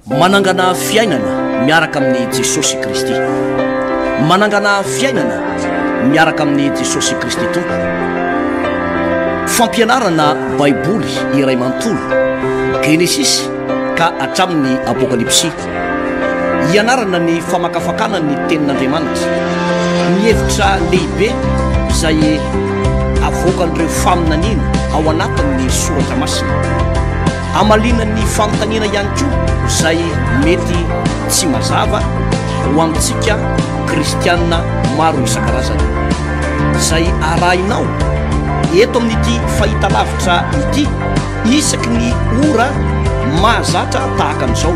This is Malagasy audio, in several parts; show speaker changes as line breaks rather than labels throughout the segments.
manangana fiainana miaraka amin'ny Jesosy Kristy. Manangana fiainana miaraka amin'ny Jesosy Kristy tompo. Fampianarana Baiboly iray manontolo Genesis ka hatramin'ny Apokalypsy. Ianarana ny famakafakana ny tenin'Andriamanitra, ny hevitra lehibe izay avoakan'ireo faminaniana ao anatin'ny soratra masina. Amalina ny fanontaniana ihany koa izay mety tsy mazava ho amintsika kristianina maro isan-karazany, izay arahinao eto amin'ity fahitalavitra ity isaky ny ora mahazatra tahaka an'izao,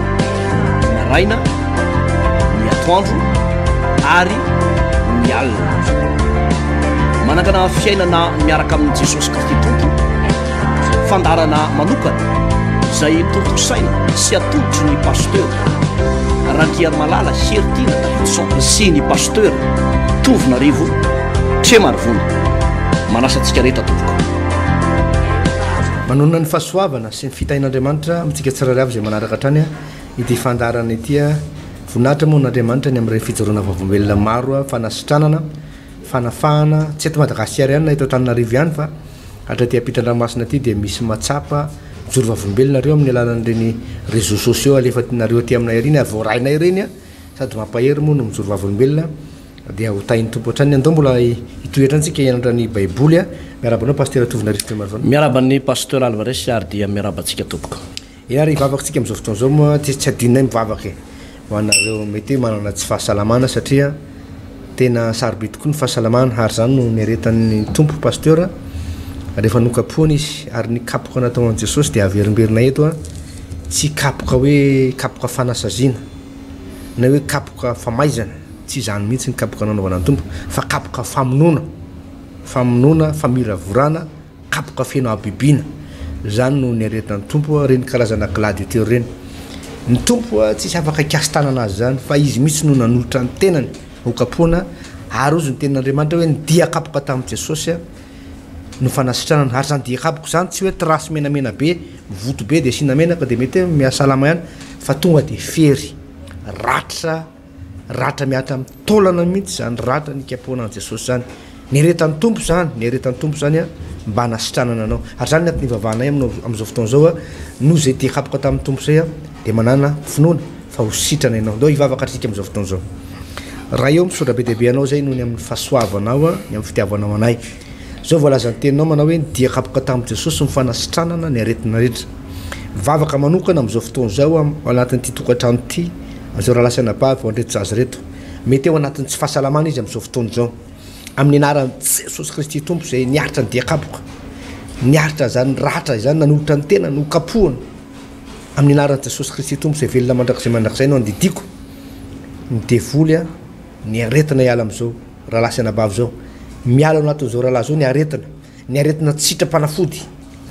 ny araina, ny atoandro ary ny alina. Manangana fiainana miaraka amin'ny Jesosy Kristy tompo, fandarana manokana izay tontosaina sy atolotry ny pasteur Randriary Malala Hertina Davidson sy ny pasteur Tovinarivo Tremarivony. Manasantsika rehetra tompoko.
Manonona ny fahasoavana sy ny fitahin'Andriamanitra amintsika tsirairay avy izay manaraka hatrany ity fandarana ity voninahitra moa n'Andriamanitra ny amin'ireny fijoroana vavombelona maro fanasitranana fanafahana tsy eto Madagasikara ihany na eto Antananarivo ihany fa hatraty ampitan-dranomasina ity dia misy matsapa mijoro vavombelona reo amin'ny alalan'ireny réseaux sociaux alefa tinareo aty aminay ireny avoaraina ireny sady mampahery moa no mijoro vavombelona dia hotahin'ny tompo hatrany andao mbola hitoetra antsika hianatra ny Baiboly miarabanao pasteur Tovinarivo Tremarivony.
Miaraban'ny pasteur Alvarez ary dia miarabantsika tompoko.
Ary vavakantsika amin'izao fotoana izao moa tsy adinay mivavaka ho anareo mety manana tsy fahasalamana satria tena sarobidy tokoa ny fahasalamana ary zany no nieretan'ny tompo pasteur rehefa nokapohana izy ary ny kapoka natao an' Jesosy dia averimberina eto tsy kapoka hoe kapoka fanasaziana na hoe kapoka famaizana, tsy izany mihitsy ny kapoka nanaovana ny tompo fa kapoka famonoana famiravorana, kapoka feno abibiana. Zany no nieretan'ny tompo reny karazana gladiateur reny. Ny tompo tsisy afaka ikasitanana azy zany fa izy mihitsy no nanolotra ny tenany hokapohana ary ozy ny tenin'Andriamanitra hoe nidia kapoka tamin'i Jesosy no fanasitranana ary zany dia kapoko zany tsy hoe trasy menamena be voto be dia asina menaka dia mety mihasalama ihany fa tonga dia fery ratra miatra amin'ny taolana mihitsy zany ratra ny kapohana an' Jesosy zany. Nieretan'ny tompo zany mba hanasitranana anao ary zany naty nivavahanay amin'izao fotoana zao no zay dia kapoka tamin'ny tompo zay dia manana finoana fa ho sitrana ianao ndao hivavaka atsika amin'izao fotoana zao. Raha eo misaotra be dehibe anao zay noho ny amin'ny fahasoavanao ny amin'ny fitiavanao anay. Zao voalazany teninao manao hoe dia kapoka tamin'i Jesosy ny fanasitranana ny aretina rehetra. Vavaka manokana amin'izao fotoana zao ao anatin'ity tokantrano ity amin'izao raha lasana bavy ho andreto zaza reto mety eo anatin'ny tsy fahasalamana izy amin'izao fotoana zao amin'ny anaran'i Jesosy Kristy tompo zay niaritra ny dia kapoka, niaritra zany ratra zany nanolotra ny tena no kapohana amin'ny anaran'i Jesosy Kristy tompo zay velona mandrakizay no andidiko ny devoly ny aretina hiala amin'izao raha lasana bavy zao miala ao anatin'izao rahalahy zao ny aretina tsitra-panafody,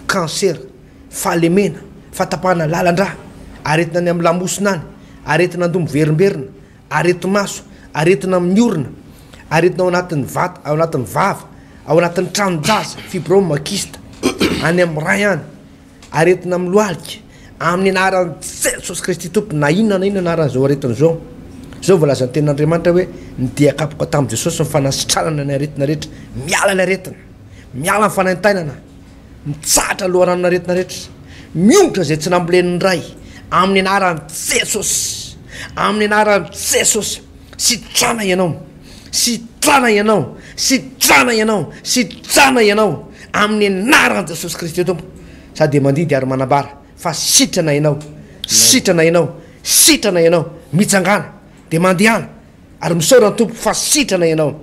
cancer, fahalemena, fatapahana lalan-drà, aretina ny amin'ny lamosina any, aretina andomo verimberina, areti-maso, aretina amin'ny orona, aretina ao anatin'ny vata, ao anatin'ny vava, ao anatin'ny tranonjaza, fibrome, kista, any amin'ny ray any, aretina amin'ny lohalika, amin'ny anaran'i Jesosy Kristy tompo na inona na inona anaran'izao aretina zao. Zao volazan'ny tenin'Andriamanitra hoe ny dia kapoka tamin'i Jesosy ny fanasitranana ny aretina rehetra, miala ny aretina, miala ny fanaintainana, mitsatra alohan'ny amin'ny aretina rehetra, miongotra zay tsy nambolen'ny ray amin'ny anaran'i Jesosy, amin'ny anaran'i Jesosy. Sitrana ianao amin'ny anaran'i Jesosy Kristy tompo sady mandidy ary manambara fa sitrana ianao mitsangana dia mandehana ary misaorana tompo fa sitrana ianao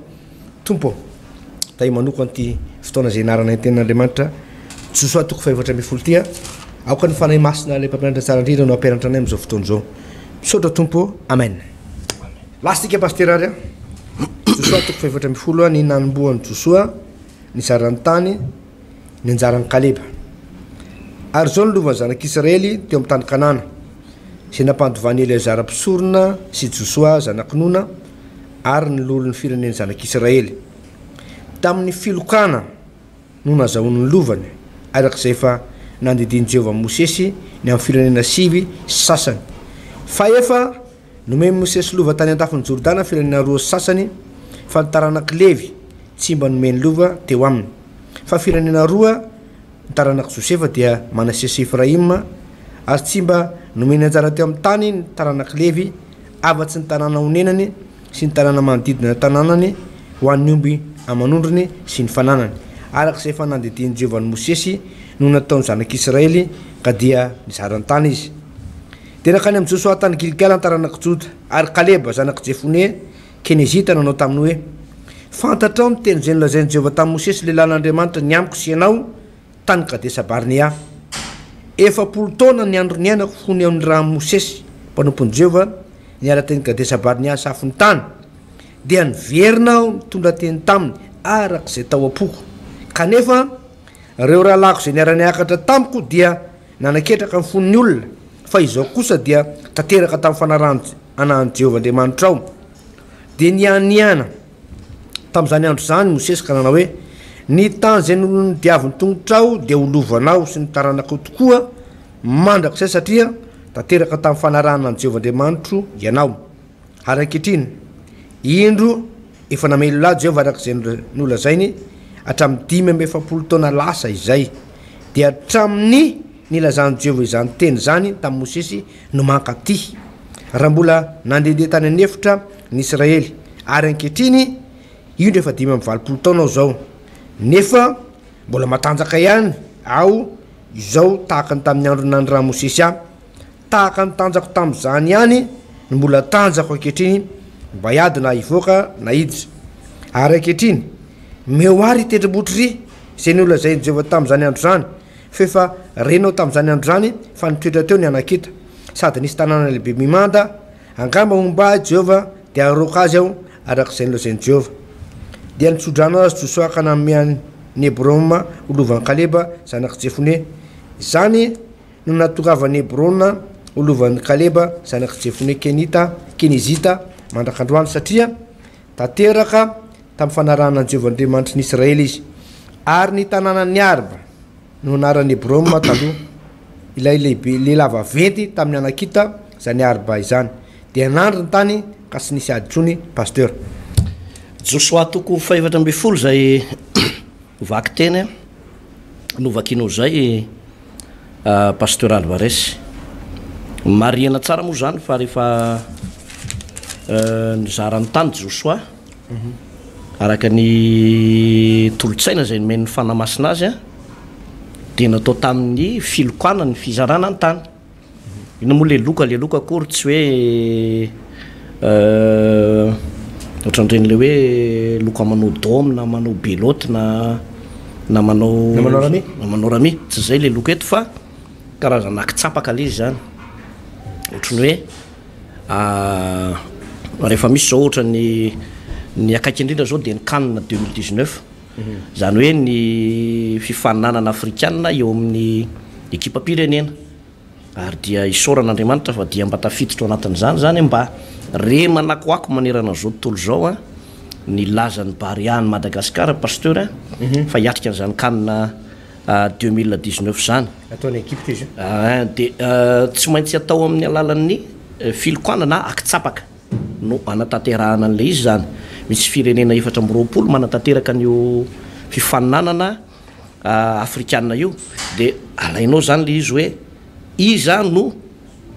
tompo. Tay manokana ty fotoana zay anarana ny tenin'Andriamanitra Josoa toko faefatra ambin'ny folo ty aoka ny fanahy masina ilay mpampianatra tsara indrindra no ampianatra anay amin'izao fotoana zao. Misaotra tompo, amen. Lastika pasteur ary Josoa toko faefatra ambin'ny folo ny nanombohan'ny Josoa ny zaran'ny tany ny anjaran'ny Kaleba. Ary zao ny lovan'ny zanak'Israely teo amin'ny tany Kanana zay nampandovany Eleazara mpisorona sy Josoa zanaky Nona ary ny lolo ny fireneny zanak'Israely tamin'ny filokana no nazahoany ny lovany arak'izay fa nandidiny Jehovah Mosesy ny amin'ny firenena sivy sasany fa efa nomeny mosesy lova tany an-tafiny jordana firenena roa sasany fa nitaranaki levy tsy mba nomeny lova teo aminy fa firenena roa nitaranaki josefa dia manasesy efraima ary tsy mba nomeny anjara teo amin'ny tany ny taranaki levy avatsy ny tanàna honenany sy ny tanàna manodidina tanànany ho an'ny omby amanondrony sy ny fananany arak'izay fa nandidiny jehovah ny mosesy no nataony zanak'israely ka dia nizarantany izy dia nakany amin'ny josoa tany gilgala ny taranaki joda ary kaleba zanaki jefone kenezita nanao taminy hoe fantatrao miteny zay nolazainy jehovah tamin'ny mosesy le lalan'andriamanitra ny amiko sy ianao tany kadesa barnea 70 taona ny andro ny ainako fony amin'ny raha mosesy mpanompony jehovah niala teny kadesa barnea safiny tany dia niverinao nitondra teny taminy arak'izay tao apoko kanefa reo rahalako zay niara niakatra tamiko dia nanaketraka amin'ny fon'ny olona fa izao kosa dia tanteraka tamin'ny fanarahan'ny jehovah andriamanitra ao dia nianiana tamin'izany andro zany mosesy ka nanao hoe ny tany zay nolony diaviny tongotrao dia olovanao sy nitaranako tokoa mandrak'izay satria tanteraka tamin'ny fanarahana ny jehovah andriamanitro ianao ary ankehitriny indro efa namelo lahy jehovah arak'izay nolazainy hatramin'ny 570 taona lasa izay dia hatramin'ny nilazany jehovah izany teny zany tamin'ny mosesy no mankaty raha mbola nandehandeha tany anefitra ny israely ary ankehitriny indro efa 570 taona ao zao nefa mbola matanjaka ihany ao izao tahaka ny tamin'ny andro nany raha mosesy aho tahaka ny tanjako tamin'izany ihany no mbola tanjako ankehitriny mba hiady na hivoaka na hiditra ary ankehitriny meoary tendrombotriry zay ny olazainy jehovah tamin'izany andro zany fa efa renao tamin'izany andro zany fa nitoetra teo ny anakita sady nisy tanàna lehibe mimanda angamba momba jehovah dia aroka azy aho arak'izay nolazainy jehovah dia nitsodrano azy josoaka nameany ny hebroma olovany kaleba zanaky jefone zany no natokavany hebrona olovany kaleba zanaky jefone kenezita mandrakandroany satria tanteraka tamin'ny fanarahana ny jehovah andriamanitry ny israely izy ary ny tanàna ny arba no anarany hebroma taloha ilay lehibe le lava venty tamin'ny anakita zany arba izany dia nandro ny tany ka sy nisy aditsony pasteur
josoa toko 7 zay vaky teny novakino zay pasteur Alvarez mariana tsara moa zany fa rehefa nizarany tany josoa araka ny tolotsaina zay nomeny fanamasina azy dia natao tamin'ny filokoana ny fizarana ny tany ina moa le loka akory tsy hoe ohatran'ireny le hoe loka manao dôme na manao belote na manao rami tsy zay le loka eto fa karazana akitsapaka le izy zany ohatrany hoe rehefa misy zao ohatra ny akaiky indrindra zao dia ny canne 2019 zany hoe ny fifaninanana afrikanina eo amin'ny ekipa pirenena ary dia isoran'andriamanitra fa dia mba tafiditra ao anatin'izany zany mba re manakoako manerana zao tontolo zao ny lazany bariany Madagasikara pasteur fa hiatrika an'izany canne 2019 zany
ataony ekipe izy
dia tsy maintsy atao amin'ny alalan'ny filokoana na akitsapaka no anatanterahana an'le izy zany misy firenena 420 manatanteraka an'io fifaninanana afrikanina io dia alainao zany le izy hoe iza no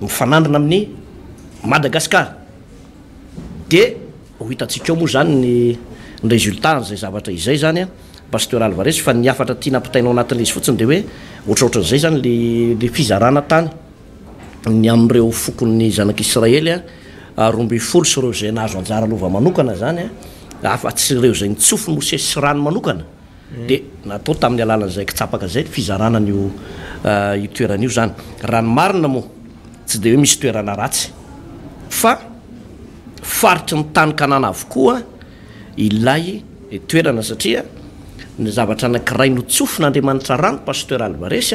mifanandrina amin'ny Madagasikara dia ho hitantsika eo moa zany ny résultat zay zavatra izay zany pasteur Alvarez fa ny afatra tia nampitainao anatin'le izy fotsiny dia hoe ohatraohatran'izay zany le fizarana tany ny amin'ireo fokon'ny zanak'Israely 12 sy ireo zay nahazo anjara lova manokana zany afa-tsy ireo zay nitsofy mosesy sy rano manokana dia natao tamin'ny alalan'izay kitsapaka zay fizarana n'io toerana io zany raha ny marina moa tsy dia hoe misy toerana ratsy fa faritry ny tany kanana avokoa ilay toerana satria ny zavatra anankiray notsofinaandriamanitra rano pasteur Alvarez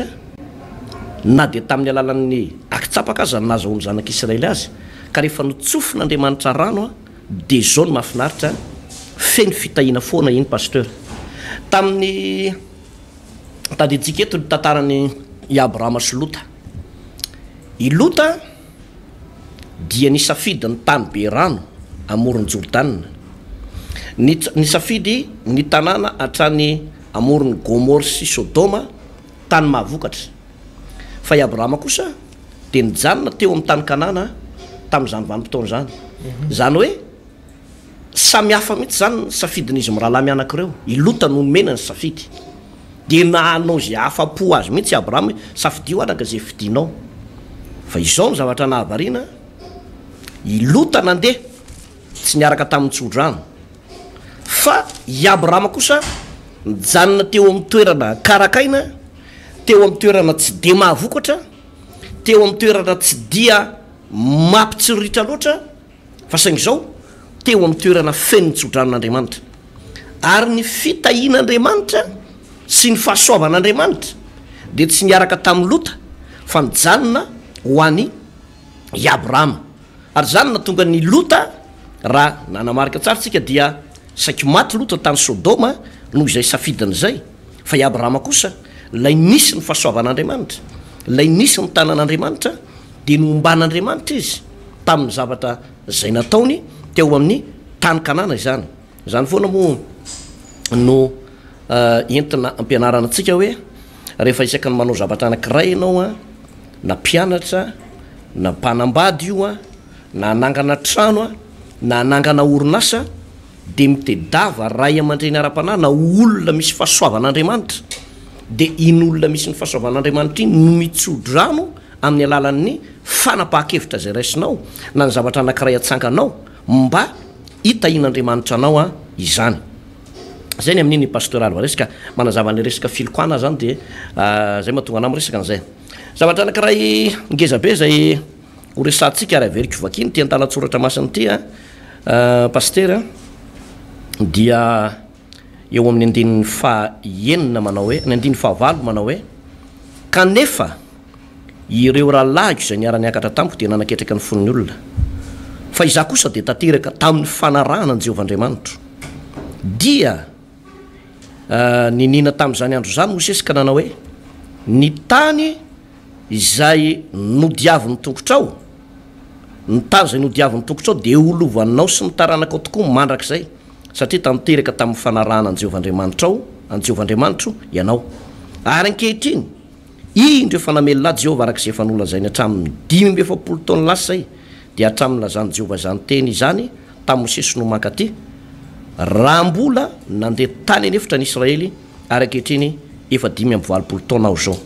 na dia tamin'ny alalan'ny akitsapaka azy zany nazahoany zanak'Israely azy ka rehefa notsofin'andriamanitra rano dia zao no mahafinaritra feno fitahina foana iny pasteur tamin'ny taditsika eto ny tantarany i Abrahama sy Lota i Lota dia nisafidy ny tany be rano amorony Jordan. Nisafidy ny tanàna hatrany amorony Gomora sy Sodoma, tany mahavokatra. Fa i Abrahama kosa dia nijanona teo amin'ny tany Kanana tamin'izany vanim-potoana zany. Zany hoe samy hafa mihitsy zany ny safidin'izy mirahalahy anakireo. I Lota no nomena ny safidy. Dia nahanao zay afa-po azy mihitsy Abrahama hoe safidio anaka zay fidinao. Fa izao ny zavatra nahavariana, i Lota nandeha tsy niaraka tamin'ny tsodrano, fa i Abrahama kosa nijanona teo amin'ny toerana karakaina, teo amin'ny toerana tsy dia mahavokatra, teo amin'ny toerana tsy dia mampitsiriritra loatra, fa saingy izao teo amin'ny toerana feno tsodran'Andriamanitra. Ary ny fitahian'Andriamanitra sy ny fahasoavan'Andriamanitra dia tsy niaraka tamin'ny Lota, fa nijanona ho any i Abrahama. Ary zany natonga ny Lota, raha nanamarika tsara tsika, dia saky maty Lota tany Sodoma noho izay safidin'izay. Fa i Abrahama kosa lay nisy ny fahasoavan'Andriamanitra, lay nisy ny tanan'Andriamanitra, dia nomban'Andriamanitra izy tamin'ny zavatra zay nataony teo amin'ny tany Kanana izany. Zany foana moa no entina ampianarana antsika hoe rehefa isaka ny manao zavatra anankiray ianao na mpianatra, na mpanambady io na anangana trano na anangana orinasa, dia mitedava ray aman-dreny ara-panahy na olona misy fahasoavan'Andriamanitra, dia iny olona misy ny fahasoavan'Andriamanitra iny no mitsodrano amin'ny alalan'ny fanapaha-kevitra zay raisinao na ny zavatra anankiray atsanganao mba hitahian'Andriamanitra anao izany. Zay ny amin'iny pastoral resaka manazava ny resaka filikoana zany, dia zay mahatonga anao resaka an'izay zavatra anankiray ngezabe zay ho resantsika ary averiko vakiny ty an-talatsoratra masiny ty paster, dia eo amin'ny andininy fahaenina manao hoe, ny andininy fahavalo manao hoe, kanefa ireo rahalahy izay niara-niakatra tamiko dia nanaketraka ny fon'ny olona, fa izaho kosa dia tanteraka tamin'ny fanarahana ny Jehovahandriamanitra. Dia ninina tamin'izany andro zany Mosesy ka nanao hoe, ny tany izay nodiavin'ny tongotrao, ny tany izay nodiavin'ny tongotrao dia olovanao sy nitaranakao tokoa mandrak'izay, satria tanteraka tamin'ny fanarahana ny Jehovahandriamanitra ny Jehovahandriamanitra ianao. Ary ankehitriny indreo fanamelona Jehova arak'izay efa nolazainy hatramin'ny 570 taona lasa zay, dia hatramin'ny lazany Jehova zany teny izany tamin'ny Mosesy no mankaty, raha mbola nandeha tany anefitra ny Israely ary ankehitriny efa 520 taona ao zao.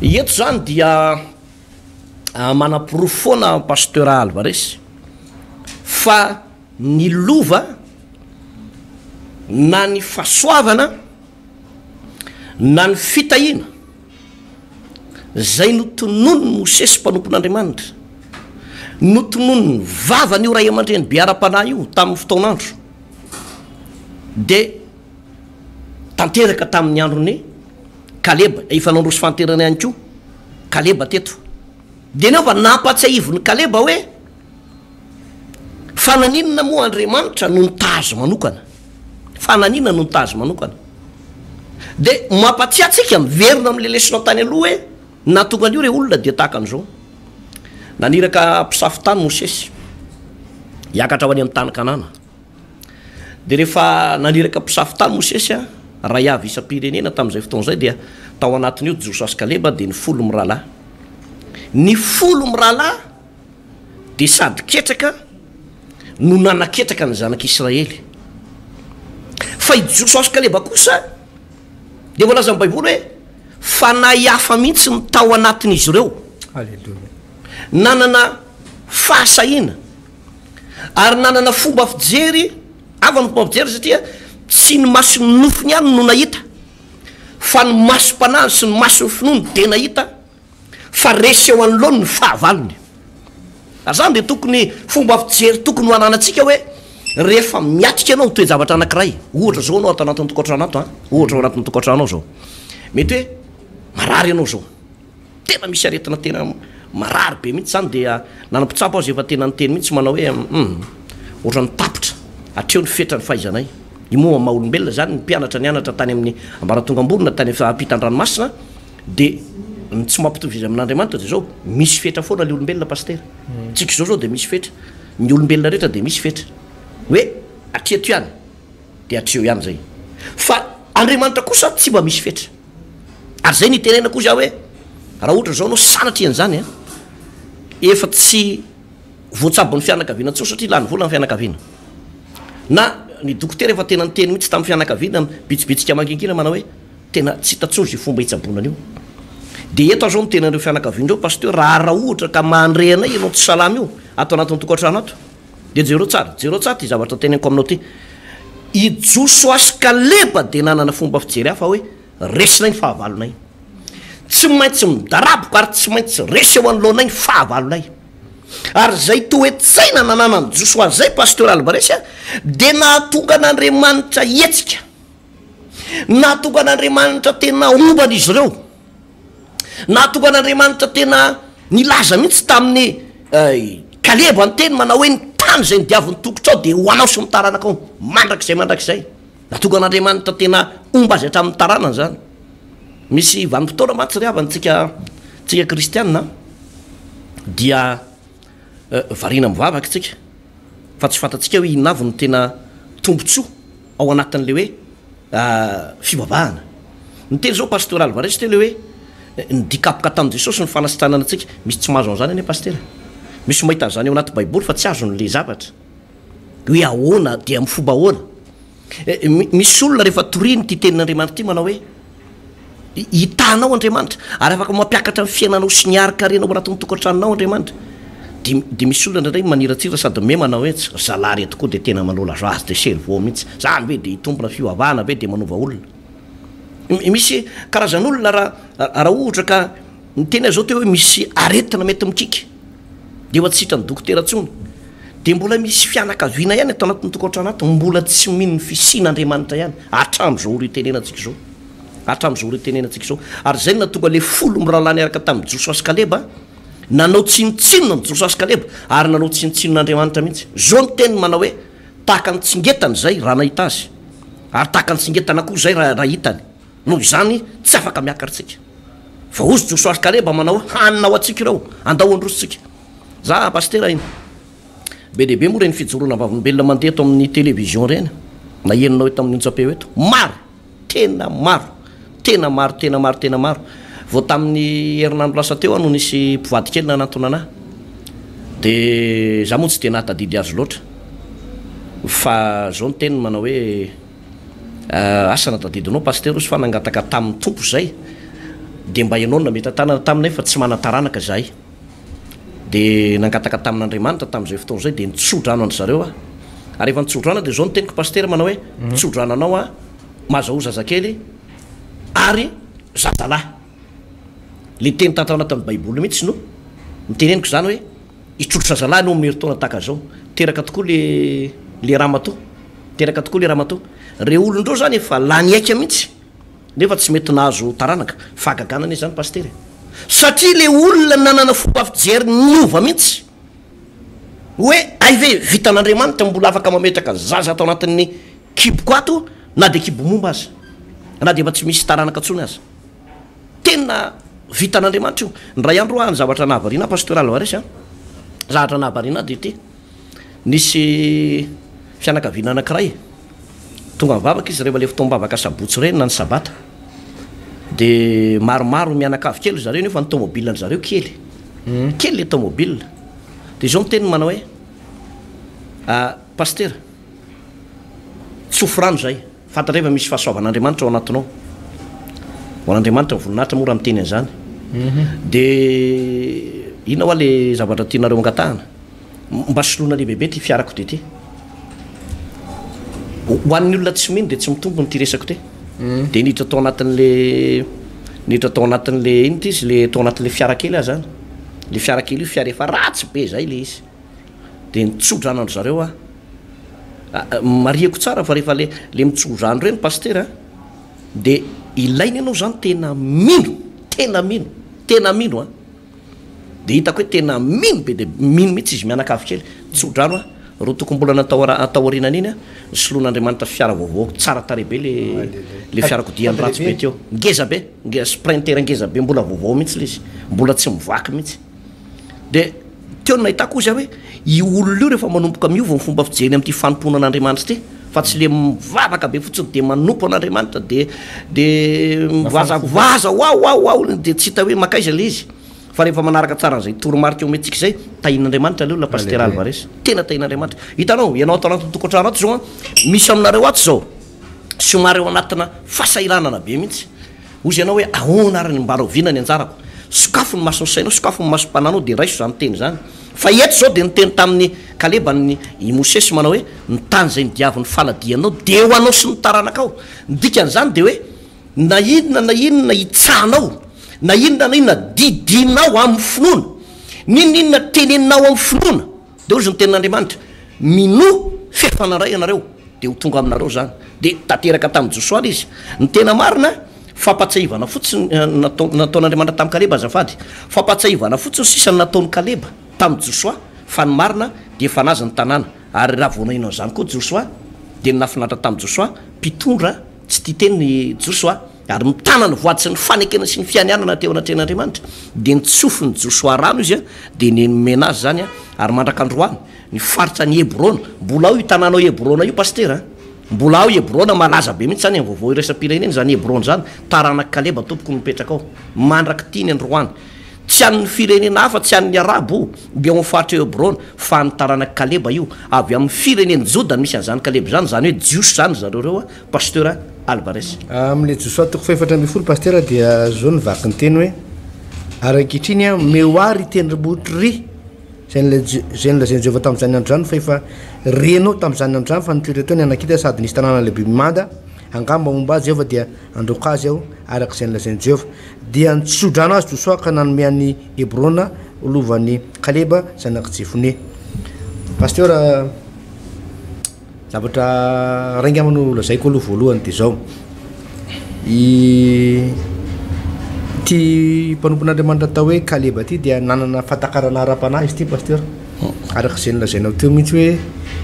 Eto zany dia manapirofo foana pasteur Alvarez fa ny lova na ny fahasoavana na ny fitahiana zay notonony Mosesy mpanompon'Andriamanitra, notonony ny vavany io ray aman-dreny be ara-panahy io tamin'ny fotoan'andro, dia tanteraka tamin'ny androny Kaleba, efa nandrosy fanterana ihany koa Kaleba teto. Dia nefa nampatsiahivony Kaleba hoe fananinana moa Andriamanitra no nitazo manokana, fananinana no nitazo manokana. Dia mampatsiatsika miverina amin'ny lelesinao tany aloha hoe natonga an'io re olona dia tahaka an'izao. Naniraka mpisafy tany Mosesy hiakatra ho any amin'ny tany Kanana, dia rehefa naniraka mpisafy tany Mosesy ray avy isam-pirenena tamin'izay fotoan'izay, dia tao anatin'io Josua sy Kaleba dia ny 10 mirahalahy. Ny 10 mirahalahy dia sady ketraka no nanaketraka ny zanak'Israely. Fa i Josua sy Kaleba kosa dia voalaza amin'ny Baiboly hoe fanahy hafa mihitsy ny tao anatin'izy ireo.
Alleluia.
Nanana fahasahiana ary nanana fomba fijery, avy ny fomba fijery satria tsy ny maso ny nofony ihany no nahita, fa ny masom-panahy sy ny maso ny finoany dia nahita, fa resy eo anoloany ny fahavalony. Ary zany dia tokony fomba fijery tokony ho ananantsika hoe rehefa miatrika ianao toe-javatra anankiray, ohatra zao anao ato anatin'ny tokantrano ato, ohatra ao anatin'ny tokantrano ao zao, mety hoe marary ianao zao, tena misy aretina tena marary be mihitsy zany, dia nanam-pitsapa azy efa tena nyteny mihitsy manao hoe ohatra ny tapitra atreo ny fetra ny fahaizanay. I moa maha olombelona zany ny mpianatra nianatra tany amin'ny ambaratonga amborona tany ampitan-dranomasina, dia ny tsy mampitovy izy amin'andriamanitra de zao misy fetra foana le olombelona pastera tsika zao de misy fetra ny olombelona rehetra de misy fetra hoe atreto ihany de atreo ihany zay fa andriamanitra kosa tsy mba misy fetra ary zay nitenena koa za hoe raha ohatra zao anao sanatra ian'zany a efa tsy voatsabo ny fianakaviana tso satria lany vola ny fianakaviana na ny dokotera efa tena nyteny mihitsy tamin'ny fianakaviana bitsibitsika mangingina manao hoe tena tsy hitatsory zay fomba hitsabonana io de eto zao nytenan'ireo fianakavianreo pasteur raha ohatra ka mandreanay ianao tsy salamy io ato anatin'ny tokantrano ato de jereo tsara ty zavatra teneniko aminao ty ijoso askaleba de nanana fomba fijery hafa hoe resinay ny fahavalonay tsy maintsy midaraboka ary tsy maintsy resy eo anyloanay ny fahavalonay ary zay toetsaina nanana ny joso azay pasteur albaresy a de nahatonga an'andriamanitra etsika nahatonga an'andriamanitra tena ombana izy ireo nahatonga an'andriamanitra tena nilaza mihitsy tamin'ny kaleba ny teny manao hoe ny tany zay nidiavin'ny tokotra ao de hoanao sy mitaranakao mandrakizay nahatonga an'andriamanitra tena omba azy hatramin'ny taranany zany misy vanim-potoana matsy ry avany tsika kristianina dia varina mivavaka tsika fa tsy fantatsika hoe inavy no tena tombotsoa ao anatin'le hoe fivavahana ny teny zao pasteur alvaresy te le hoe nidikapoka tamin' jesosy ny fanasitranana atsika misy tsy mahazo an'izany ane pasteur misy mahita zany eo anaty baiboly fa tsy azon'le zavatra hoe ahoana de amin'ny fomba ahoana misy olona rehefa toriny ty tenin'andriamanitra ty manao hoe hitanao andriamanitra ary afaka mampiakatra ny fiainanao sy ny arikarenao anatin'ny tokantranonao andriamanitra de misy olona ndraindray maniratsira sady me manao hoe zalary tokoa de tena manola azy de servo mihitsy zany hoe de hitombona fivavahana ve de manova olona misy karazan'olona raha ohatra ka nytena zao te hoe misy aretina mety mikika de efa tsitra ny dokotera tsony de mbola misy fianakaviana ihany ato anatin'ny tokantrano ato mbola tsy mino ny fisian'andriamanitra ihany atram'zao retenenantsika zao ary zay natonga le folo mirahalahy niaraka tamin'ny joso askaleba nanao tsinotsinona ny joso askaleba ary nanao tsinotsinon'andriamanitra mihitsy zao ny teny manao hoe tahaka ny tsingetany zay raha nahita azy ary tahaka ny tsingetana koa zay raha hitany noho izany tsy afaka miakaritsika fa ozy joso askaleba manao haninao atsika ireo andahoandrosotsika za pasteur iny be dehibe moa reny fijoroana vavolombelona mandeha eto amin'ny télévision reny na enonao eto amin'ny ontsapeo eto maro tena maro vao tamin'ny herinandro lasa teo no nisy mpivady kely nanantona anahy de za moa tsy de nahatadidy azy loatra fa zao ny teny manao hoe asa natadidinao pasteur sy fa nangataka tamin'ny tompo zay de mba ianao na mety atanana taminay fa tsy manataranaka zahay de nangataka tamin'andriamanitra tamin'izay fotoana zay de nitsodrano an zareo a ary efa nitsodrana de zao ny teniko pasteur manao hoe tsodrananao a mazao zazakely ary zazalahy le teny tata anatin'ny baiboly mihitsy no miteneniko zany hoe itrotro zazalahy no amin'ny heritaona tahaka zao teraka tokoa le ramatoa re olondreo zany efa lany aika mihitsy nefa tsy mety nahazo taranaka fagaganana zany pasteur satria le olona nanana fomba fijery niova mihitsy hoe ay ve vitan'andriamanitra mbola afaka mametraka zaza atao anatin'ny kiboko ato na de kibo momba azy na de efa tsy misy taranaka tsony azy tena vitan'andriamanitra io ny ray andro a ny zavatra nahavarina pasteur alvaresy a zavatra nahavarina de ty nisy fianakaviana anakiray tonga mivavaka izy rehefa le fotoam-bavaka sabotsy reny na ny sabata de maromaro mianakavy kely zareo nefa ny tomobile zareo kely le tomobile de zao ny teny manao hoe pasteur tsofrano zay fantatra efa misy fahasoavan'andriamanitra ao anatinao ho an'andriamanitra voninahitra mora miteny an'izany de ina hoa le zavatra tianareo angatahana mba solona lehibebe ty fiarako de ty ho an'ny olona tsy mino de tsy mitombo ny ty resako ty de niditra tao anatin'le iny ty izy le tao anatin'le fiarakely a zany le fiarakely io fiara efa ratsy be zay le izy de nitsodrano andro zareo a mariako tsara fa rehefa le mitsodrano reny pasteur a de ilainy ianao zany tena mino de hitako hoe tena mino be de mino mihitsy izy mianakavy kely tsodrano a roa tokony mbola nataorinan iny a ny soloan'andriamanitra fiara vaovao tsara tare be le fiarakodiany ratsy be teo ngeza be sprinter ngeza be mbola vaovao mihitsy le izy mbola tsy mivaky mihitsy de teo ny nahitako izy hoe i olona io rehefa manomboka miova ny fomba fijeny am'ty fanompona an'andriamanitra ty fa tsy le mivavaka be fotsiny de manompo an'andriamanitra de mivazavaza ao de tsy hita hoe makaiza le izy fa rehefa manaraka tsara n'zay toromarika eo metsika zay tahin'andriamanitra le olona paster Alvarez tena tahin'andriamanitra hitanao ianao atao anatin'ny tokantrano ato zao a misy aminareo ato zao somary eo anatina fasailanana be mihitsy ozy ianao hoe ahoana ary mbara ovinany anjarako sokafo ny maso ny sainao sokafo ny maso mpananao de raiso zany teny zany fa eto zao de niteny tamin'ny kaleba ny mosesy manao hoe ny tany zay nidiavin'ny faladianao de ho anao sy ny taranakao dikan'zany de hoe na inona hitsanao na inona didinao amin'ny finoana ninona teneninao amin'ny finoana de ozy ny tenin'andriamanitra mino fifanandray anareo de ho tonga aminareo zany de tateraka tamin'ny Josoa izy ny tena marina fampatsahivana fotsiny nataon'andriamanitra tamin'ny Kaleba azafady fampatsahivana fotsiny sisany nataon'ny Kaleba tamin'ny Josoa fa ny marina de fanazy ny tanàna ary raha vonainao zany koa Josoa de nafinatra tamin'ny Josoa mpitondra tsy tia teny ny Josoa ary mitana ny voady sy ny fanekena sy ny fianianana teo anatrehan'andriamanitra de nitsofiny Josoa rano izy a de nemena azy zany a ary mandrakandroany ny faritra ny Hebrona mbola ao io tanànao Hebrona io paster mbola ao Hebrona malaza be mihitsy zany amin'ny vaovao iresa-pirenena zany Hebrona zany taranak Kaleba tompoko mipetraka ao mandraka tiany androany tsy an'ny firenena hafa tsy an'ny arabo be ao faritra Hebrona fa ny taranak Kaleba io avy amin'ny fireneny Joda misy an'zany Kaleba zany hoe jiosy zany zareo reo a paster Alvarez
am'le Josoa toko faefatra amby folo paster dia zao nivaky ny teny hoe arankitriny a meoary tendrombohitry zay nolazain'i Jehova tamin'izany andro zany fa efa renao tamin'izany andro zany fa nitoetra teo ny anakita sady nisy tanàna lehibe mimanda angamba momba azy Jehova dia androko azy aho araka izay nolazain'i Jehova dia nitsodrano azy Josoa ka nanomean'ny Hebrona olovan'ny Kaleba zanaky Jefone paster zavatra raingamano lazaiko aloha voalohany de zao ty mpanompon'andriamanitra atao hoe Kaleba ty dia nanana fatakarana ara-panahy izy ty paster araka izay nolazainao teo mihitsy hoe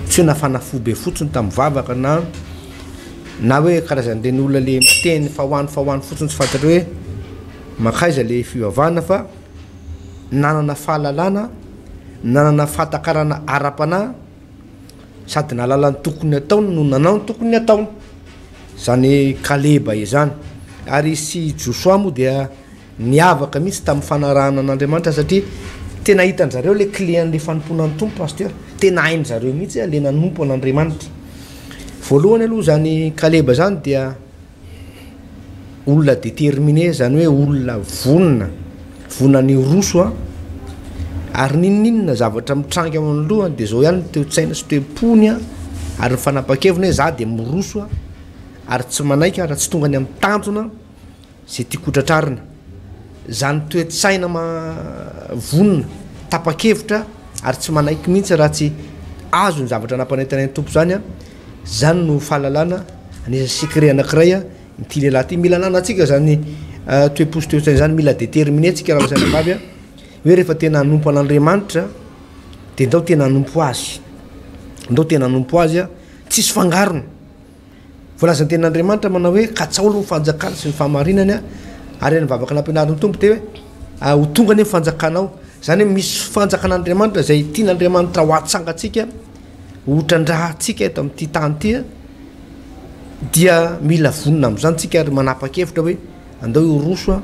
tsy hoe nafanafo be fotsiny tamin'ny vavaka na hoe karazan'ireny olona le miteny fa hoany fotsiny tsy fantatra hoe makaiza le fivavahana fa nanana fahalalana nanana fatakarana ara-panahy sady nalala ny tokony ataony no nanao ny tokony ataony zany Kaleba izany ary sy Josoa moa dia niavaka mihitsy tamin'ny fanarahana an'Andriamanitra satria tena hitany zareo le clien'le fanomponan'ny tompo paster tena hainy zareo mihitsy le nanompo an'Andriamanitra voalohany aloha zany Kaleba zany dia olona déterminé zany hoe olona vonany roso a ary ninninona zavatra mitrangy ao amin'ny lohany de zao ihany teotsaina sy toe-pony a ary ny fanapa-kevina hoe za de miroso a ary tsy manaika raha tsy tonga ny amin'ny tanjona zay tiakotratrarina zany toe-tsaina vonona tapa-kevitra ary tsy manaiky mihitsy raha tsy azo ny zavatra nampanentanay ny tompo zany a zany no fahalalana anisa secret anankiray a ty lehilahy ty mila nanatsika zany toe-posy toe-tsaina zany mila déterminé tsika raha lasaina vavy a hoe rehefa tena hanompo an'Andriamanitra de ndao tena hanompo azy a tsisy fangarona voalazany tenin'Andriamanitra manao hoe katsaolo ny fanjakana sy ny fahamarinany a ary nyvavaka nampianarin'ny tompo te hoe ho tonga ny fanjakanao zany hoe misy fanjakan'Andriamanitra zay tian'Andriamanitra ho atsangatsika hotrandrahatsika eto amin'ity tany ty a dia mila vonona am'zany tsika ary manapa-kevitra hoe andao roso a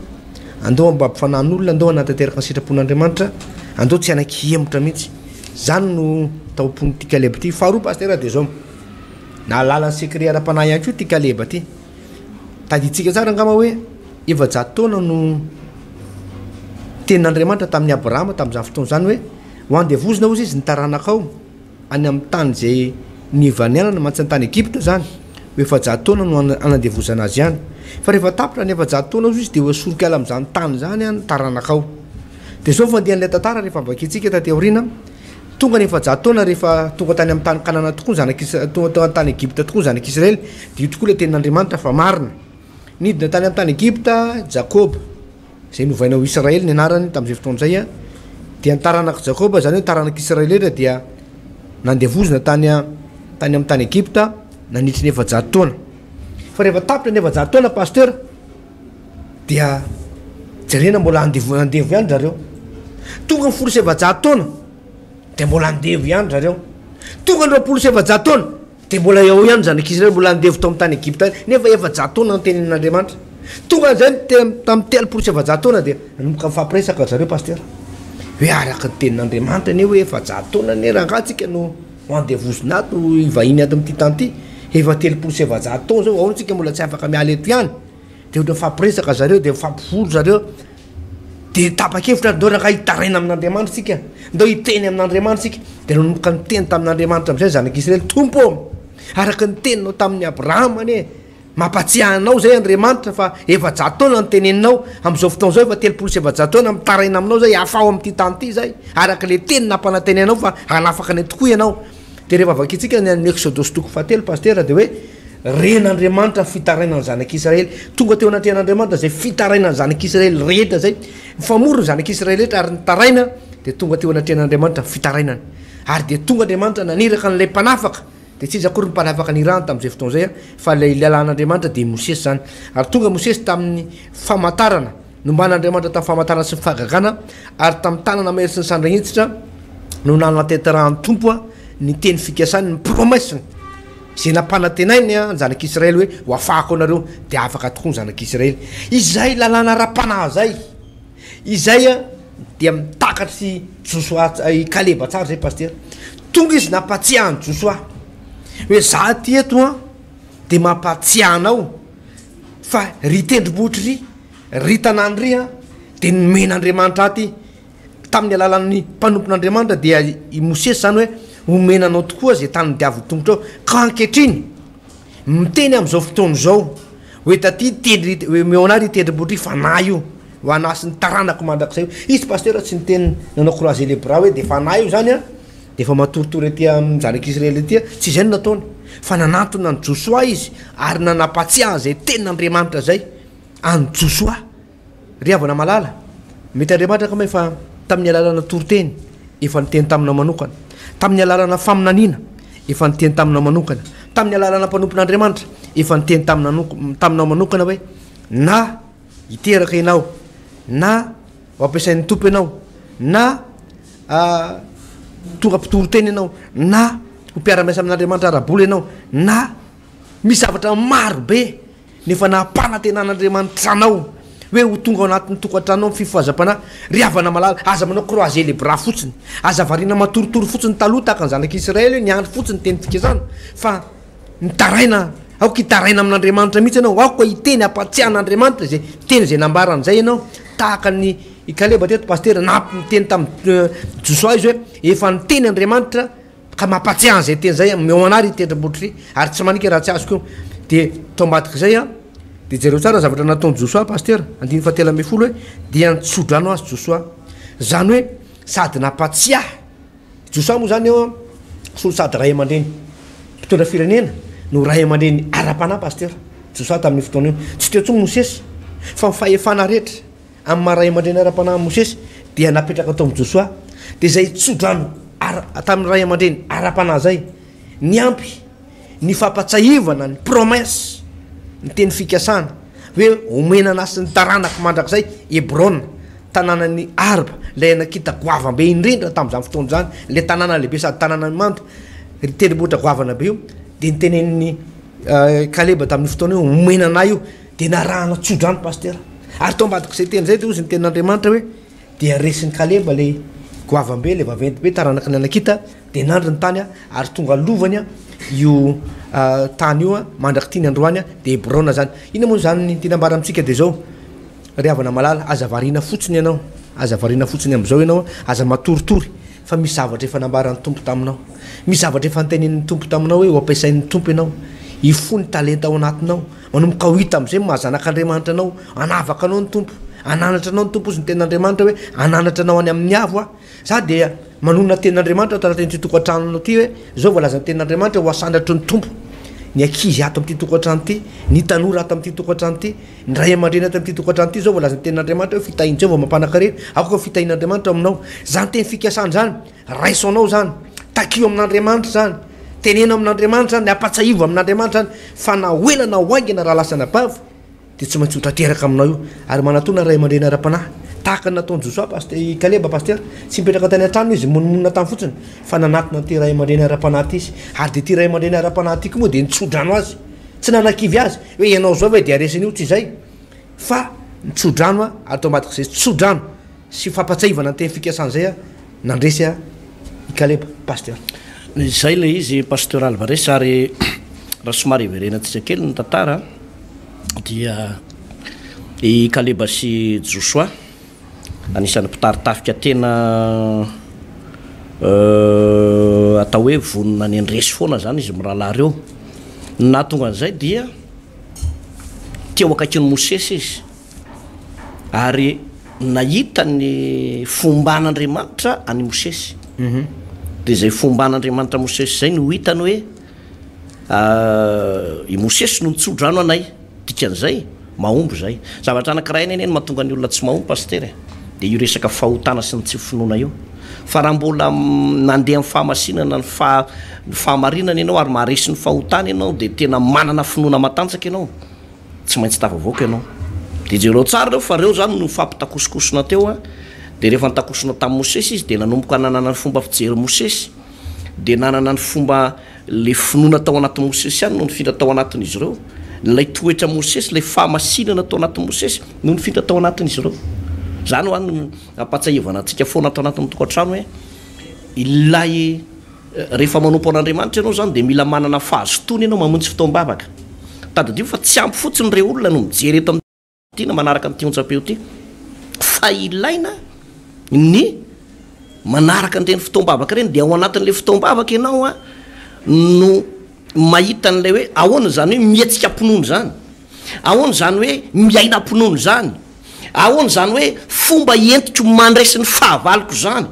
andao ambampifanan'olona andao anatanteraka ny sitrapon'Andriamanitra andao tsy anaky hemotra mihitsy zany no taopony ty Kaleba ty faharoa paster de zao naalala ny secret ara-panahy ihany koa ty Kaleba ty taditsika tsara angama hoe efa-jato taona no tenin'Andriamanitra tamin'ny Abrahama tamin'izany fotoana zany hoe ho andevozina ozy izy ny taranakao any amin'ny tany zay nivanianana mantsy ny tany Egypta zany ho efa-jato taona no anandevozana azy ihany fa rehefa tapitra ny efa-jato taona ozy izy de ho soroka ala amin'izany tany zany a ny taranakao de zao fandehan'ilay tantara rehefa vakitsika taty aoriana tonga ny efa-jato taona rehefa tonga tany amin'ny tany Kanana tokoa tonga tany Egypta tokoa zanaky Israely de io tokoa le tenin'Andriamanitra fa marina nidina tany amin'ny tany Egypta Jakoba zay novainao Israely ny anarany tamin'izay fotoana zay a dia ny taranaka Jakoba zany hoe taranaka Israelera dia nandevozona tany amin'ny tany Egypta nanitry ny efajato taona fa rehefa tapitra ny efajato taona pasteur dia jerena mbola andevo ihany zareo tonga ny 47 taona de mbola andevo ihany zareo tonga ny 27 taona de mbola eo ihany zanak'Israely mbola andevo tao amin'ny tany Egypta nefa efajato taona antenin'Andriamanitra tonga zay tamin'ny 37 taona de nanomboka mifampiresaka zareo pasteur hoe araka ny tenin'Andriamanitra ne hoe efajato taona ne raha antsika no andevozona ato ivahiny ato amin'ity tany ity efa 37 taona zao aonatsika mbola tsy afaka miala eto ihany de ohatra mifampiresaka zareo de mifampivolo zareo de tapa-kevitra ndao raha hitaraina amin'Andriamanitra sika ndao hiteny amin'Andriamanitra sika de nanomboka ny teny tamin'Andriamanitra am'izay zanak'Israely tompo araka ny teninao tamin'ny Abrahama ane mampatsiahanao zay Andriamanitra fa efajato taona ny teneninao am'izao fotoana zao efa 37 taona mitaraina aminao zay afao amin'ity tany ity zay araka le teny nampanantenanao fa hanafaka ny tokoa ianao de rehefa vakitsika ny Exodus toko fahatelo pasteur de hoe ren'Andriamanitra fitarainany zanak'Israely tonga teo anatin'Andriamanitra zay fitarainany zanak'Israely rehetra zay famorony zanak'Israely rehetra ary nitaraina de tonga teo anatin'Andriamanitra fitarainany ary de tonga Andriamanitra naniraka n'lay mpanafaka de tsy izy akory mpanafaka nirahany tamin'izay fotoana zay fa lay lalàn'Andriamanitra de Mosesy zany ary tonga Mosesy tamin'ny famantarana nomban'Andriamanitra tamin'ny famantarana sy fahagagana ary tamin'ny tanana mahery sy ny sandragnitsitra no nanateterahany tompo ny teny fikasany ny promesse zay nampanantenainy zanak'Israely hoe ho afahako anareo de afaka tokoa ny zanak'Israely izay lalàna ra-panahy zay izay dia mitakatry Joshua Kaleba tsara zay pasteur tonga izy nampatsiahany Joshua hoe za ty eto de mampatsiahanao fa ry tendrombohitry ry tanàny ry de nomen'Andriamanitra aty tamin'ny alalan'ny mpanompon'Andriamanitra dia i Mosesy zany hoe omenanao tokoa zay tany diavo tongotra ao ka ankehitriny miteny am'izao fotoana zao hoe taty tendry hoe meonary tendrombohitry fanahy io ho anasy ny taranako mandrakizay izy pasteur tsy niteny nanao croisé les bras hoe de fanahy io zany de fa matoritory aty zanak'Israely aty tsy zay no nataony fa nanantona ny Joshua izy ary nanampatsiaha zay tenin'Andriamanitra zay any Joshua ry havana malala mety Andriamanitra ka fa tamin'ny alalana toroteny efa niteny tamina manokana tamin'ny alalana faminanina efa niteny tamina manokana tamin'ny alalana mpanompon'Andriamanitra efa niteny tamina manokana hoe na hiteraka ianao na ho ampiasain'ny tompo ianao na tonga mpitoroteny ianao na ho mpiara-miasa amin'Andriamanitra arabola ianao na misy zavatra maro be nefa nahampanantenan'Andriamanitra anao hoe ho tonga ao anatin'ny tokantranao amin'ny fifohazam-panahy ry havana malala aza manao croisé les bras fotsiny aza variana matoritory fotsiny taloha tahaka ny zanak'Israely hoe niandry fotsiny teny fikasana fa nitaraina aoka hitaraina amin'Andriamanitra mihitsy ianao aoka hiteny ampatsiahan'Andriamanitra zay teny zay nambaran'izay ianao tahaka ny Kaleba teto pasteur nampiteny tamin'ny Joshua izy hoe efa niteny Andriamanitra ka mampatsiahan zay teny zay meo anary tendrombohitry ary tsy manika raha tsy azoko de tombadika zay de jereo tsara zavatra nataony Joshua pasteur 19 hoe dia nitsodrano azy Joshua zany hoe sady nampatsiaha Joshua moa zany eo solo sady ray aman-dreny mpitondra firenena no ray aman-dreny ara-panahy pasteur Joshua tamin'ny fotoana io tsy teo tsony Mosesy fa mifahefana rehetra amin'ny maray aman-dreny ara-panahy Mosesy dia napetraka tao amin'ny Joshua de zay tsodrano tamin'ny ray aman-dreny ara-panahy zay ny ampy ny fampatsahivana ny promesse ny teny fikasana hoe omena anasy ny taranako mandrakizay Hebron tanànan'ny Arba lay anakita goavambe indrindra tamin'izany fotoana zany le tanàna lehibe sady tanàna mando ry tendrombohitra goavana be io de nitenen'ny Kaleba tamin'ny fotoana io omena anay io de narahana tsodrano pasteur ary tombadika zay teny zay de ozy ny tenin'Andriamanitra hoe dia resin'ny Kaleba le goavambe le vaventy be taranaka ny anakita de nandry ny tany ary tonga lovany io tany io mandraky tiany androany de Hebron zany ina moa zany tinambara amitsika de zao ry havana malala aza varina fotsiny ianao aza varina fotsiny am'izao ianao aza matoritory fa misy zavatra efa nambaran'ny tompo taminao misy zavatra efa nitenen'ny tompo taminao hoe ho ampiasain'ny tompo ianao ifony talenta ao anatinao manomboka ho hita am'izay mahazanak'Andriamanitra anao anavaka anao ny tompo ananatra anao ny tompo ozy ny tenin'Andriamanitra hoe ananatra anao any amin'ny avo za de manonona tenin'Andriamanitra taraten'ity tokantrano ty hoe zao voalaza ny tenin'Andriamanitra ho asandratry ny tompo ny akizy ato amin'ity tokantrano ty ny tanora ato amin'ity tokantrano ty ny ray aman-dreny ato amin'ity tokantrano ty zao voalaza ny tenin'Andriamanitra hoe fitahin-Jehova mampanakarena akoka fitahin'Andriamanitra aminao zany teny fikasana zany raisoanao zany takio amin'andriamanitra zany tenena amin'andriamanitra zany apatsaivo amin'andriamanitra zany fa na oelana oaingana raha lasana bava de tsy maintsy hotrateraka aminao io ary manatona ray aman-dreny ara-panahy tahaka ny nataony Josoa Kaleba paster tsy mipetraka tany an-trano izy monimonna tany fotsiny fa nanatona ty ray aman-dreny ara-panahy ty izy ary de ty ray aman-dreny ara-panahy ty ko moa de nitsodrano azy tsy nanakivy azy hoe ianao zao ve de aresiny io tsy zay fa nitsodrano ary tombatika zay tsodrano sy fampatsaivana ny teny fikasan'zay nandresy i Kaleba paster
zay le izy pasteur Alvarez ary raha somary verenatsika kely ny tantara dia i Kaleba sy Josoa anisan'ny mpitaritafika tena atao hoe vonona ny andresy foana zany izy mirahalahy reo na tonga an'izay dia teo akaikin'ny Mosesy izy ary nahita ny fomban'Andriamanitra any Mosesy de zay fomban'Andriamanitra Mosesy zay no hitany hoe i Mosesy no nitsodrano anay dikan'izay mahomby zay zavatra anankiray eny mahatonga ny olona tsy mahomby paster de io resaka fahotana sy ny tsy finoana io fa raha mbola nandeha amin'ny fahamasinana ny fahamarinana ianao ary maharesy ny fahotana ianao de tena manana finoana matanjaka ianao tsy maintsy tafavoaka ianao de jereo tsara reo fa reo zany no fampitakosokosona teo de rehefa nitakosona tamin'ny Mosesy izy de nanomboka nanana ny fomba fijery Mosesy de nanana ny fomba le finoana tao anatin'ny Mosesy ihany no nifindra tao anatin'izy ireo lay toetra Mosesy lay fahamasinana tao anatin'ny Mosesy no nifindra tao anatin'izy ireo zany hoany ampatsahivana antsika foana tao anatin'ny tokantrano hoe ilay rehefa manompo an'Andriamanitra ianao zany de mila manana fahazotony ianao mamonjy fotoam-bavaka tadadio fa tsy ampy fotsiny re olona no mijery eto tina manaraka ny tionjapeo ty fa ilaina ny manaraka an'ireny fotoam-bavaka reny de ao anatin'le fotoam-bavaka ianao no mahita n'lay hoe ahoana zany hoe mietsika ampinono zany ahoana zany hoe miaina ampinono zany ahoana zany hoe fomba entiko mandresy ny fahavaloko zany